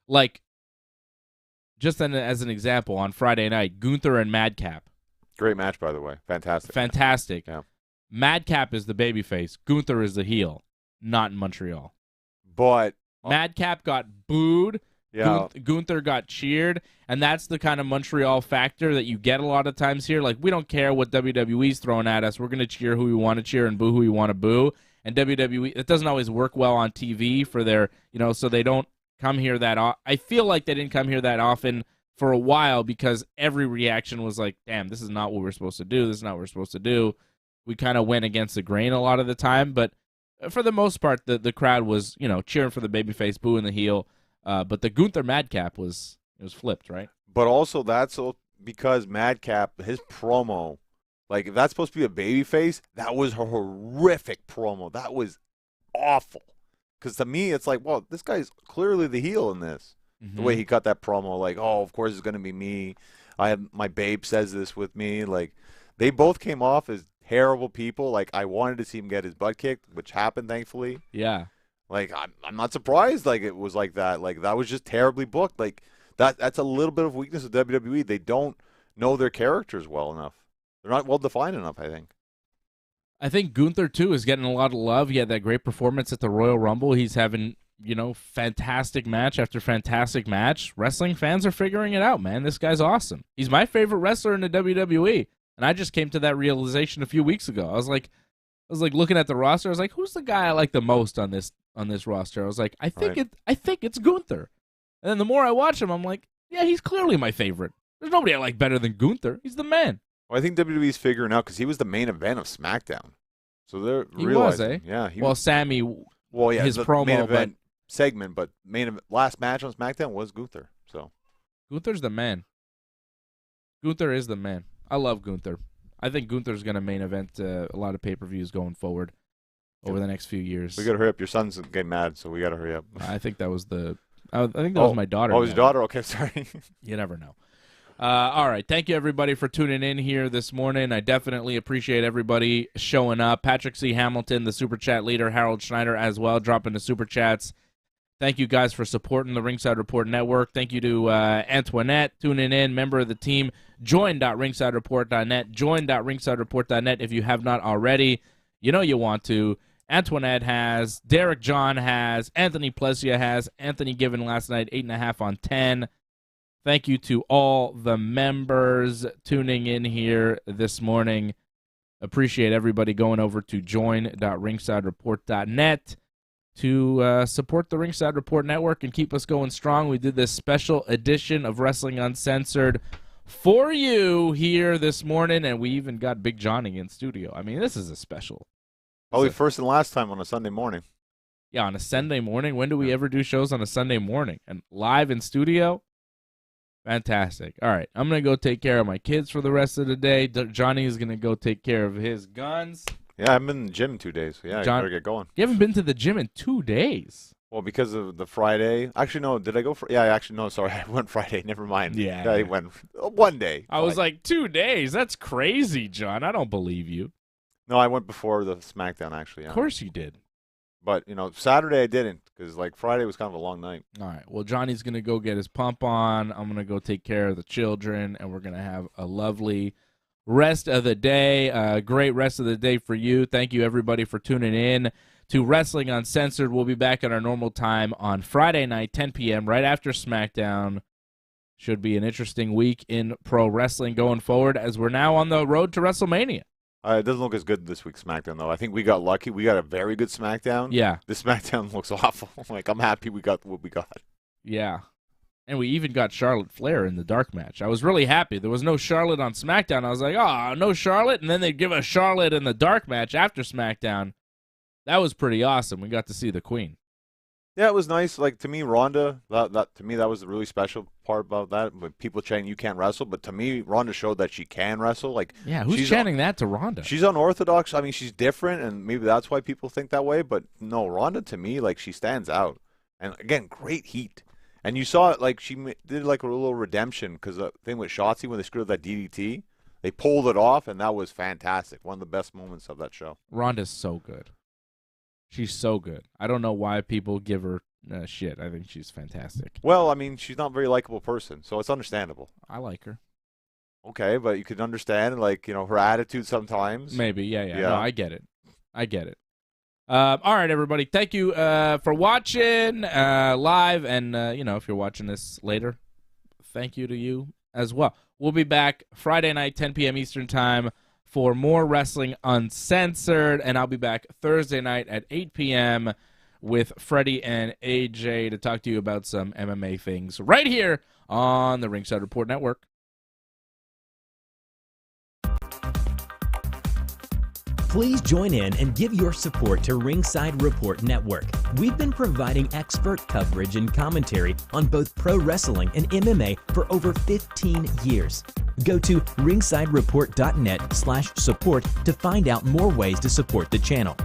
Like, just as an example, on Friday night, Gunther and Madcap. Great match, by the way. Fantastic. Fantastic. Yeah. Madcap is the babyface. Gunther is the heel. Not in Montreal. But, Madcap got booed. yeah. Gunther got cheered, and that's the kind of Montreal factor that you get a lot of times here. Like, we don't care what WWE's throwing at us. We're going to cheer who we want to cheer and boo who we want to boo. And WWE, it doesn't always work well on TV for their, so they don't come here that often. I feel like they didn't come here that often for a while because every reaction was like, damn, this is not what we're supposed to do. This is not what we're supposed to do. We kind of went against the grain a lot of the time, but for the most part, the crowd was, cheering for the babyface, booing the heel. But the Gunther Madcap was flipped, right? But also that's because Madcap, his promo, like if that's supposed to be a babyface, that was a horrific promo. That was awful. Because to me, it's like, well, this guy's clearly the heel in this. The way he cut that promo, like, oh, of course it's going to be me. My babe says this with me. Like, they both came off as terrible people. Like, I wanted to see him get his butt kicked, which happened, thankfully. Yeah. Like, I'm not surprised, like, it was like that. Like, that was just terribly booked. Like, that's a little bit of weakness of WWE. They don't know their characters well enough. They're not well-defined enough, I think. I think Gunther, too, is getting a lot of love. He had that great performance at the Royal Rumble. He's having, fantastic match after fantastic match. Wrestling fans are figuring it out, man. This guy's awesome. He's my favorite wrestler in the WWE. And I just came to that realization a few weeks ago. I was like looking at the roster. I was like, who's the guy I like the most on this roster? I was like, I think it's Gunther. And then the more I watch him, I'm like, yeah, he's clearly my favorite. There's nobody I like better than Gunther. He's the man. Well, I think WWE's figuring out because he was the main event of SmackDown. So they're He realizing. was, eh? Yeah. Well, Sammy, yeah, his the promo, main event segment, but last match on SmackDown was Gunther. So Gunther's the man. Gunther is the man. I love Gunther. I think Gunther's going to main event a lot of pay-per-views going forward over the next few years. we got to hurry up. Your son's getting mad, so we got to hurry up. I think that was the I think that was my daughter. Oh, his daughter? Okay, sorry. You never know. All right. Thank you, everybody, for tuning in here this morning. I definitely appreciate everybody showing up. Patrick C. Hamilton, the Super Chat leader, Harold Schneider as well, dropping the Super Chats. Thank you guys for supporting the Ringside Report Network. Thank you to Antoinette tuning in, member of the team. Join.ringsidereport.net. Join.ringsidereport.net if you have not already. You know you want to. Antoinette has, Derek John has, Anthony Plesia has, Anthony given last night 8.5 on 10. Thank you to all the members tuning in here this morning. Appreciate everybody going over to join.ringsidereport.net to support the Ringside Report Network and keep us going strong. We did this special edition of Wrestling Uncensored for you here this morning, and we even got Big Johnny in studio. I mean, this is a special. Probably first and last time on a Sunday morning. Yeah, on a Sunday morning. When do we ever do shows on a Sunday morning? And live in studio? Fantastic. All right, I'm going to go take care of my kids for the rest of the day. Johnny is going to go take care of his guns. Yeah, I've been in the gym in 2 days. So yeah, you better get going. You haven't been to the gym in 2 days. Well, because of the Friday. Actually, no. Did I go for? Yeah, actually, no. Sorry, I went Friday. Never mind. Yeah. I went 1 day. I was like 2 days. That's crazy, John. I don't believe you. No, I went before the Smackdown, actually. Yeah. Of course you did. But, Saturday I didn't because, Friday was kind of a long night. All right. Well, Johnny's going to go get his pump on. I'm going to go take care of the children, and we're going to have a lovely rest of the day. Great rest of the day for you. Thank you, everybody, for tuning in to Wrestling Uncensored. We'll be back at our normal time on Friday night, 10 p.m., right after Smackdown. Should be an interesting week in pro wrestling going forward as we're now on the road to WrestleMania. It doesn't look as good this week's SmackDown, though. I think we got lucky. We got a very good SmackDown. Yeah. This SmackDown looks awful. I'm happy we got what we got. Yeah. And we even got Charlotte Flair in the dark match. I was really happy. There was no Charlotte on SmackDown. I was like, oh, no Charlotte? And then they'd give us Charlotte in the dark match after SmackDown. That was pretty awesome. We got to see the Queen. Yeah, it was nice. To me, Ronda, that to me, that was the really special part about that. When people chanting, you can't wrestle. But to me, Ronda showed that she can wrestle. Yeah, who's chanting that to Ronda? She's unorthodox. I mean, she's different, and maybe that's why people think that way. But no, Ronda, to me, she stands out. And, again, great heat. And you saw it, she did, a little redemption. Because the thing with Shotzi, when they screwed that DDT, they pulled it off, and that was fantastic. One of the best moments of that show. Ronda's so good. She's so good. I don't know why people give her shit. I think she's fantastic. Well, I mean, she's not a very likable person, so it's understandable. I like her. Okay, but you could understand, her attitude sometimes. Maybe, yeah. No, I get it. All right, everybody. Thank you for watching live, and, if you're watching this later, thank you to you as well. We'll be back Friday night, 10 p.m. Eastern Time, for more Wrestling Uncensored, and I'll be back Thursday night at 8 p.m. with Freddie and AJ to talk to you about some MMA things right here on the Ringside Report Network. Please join in and give your support to Ringside Report Network. We've been providing expert coverage and commentary on both pro wrestling and MMA for over 15 years. Go to ringsidereport.net/support to find out more ways to support the channel.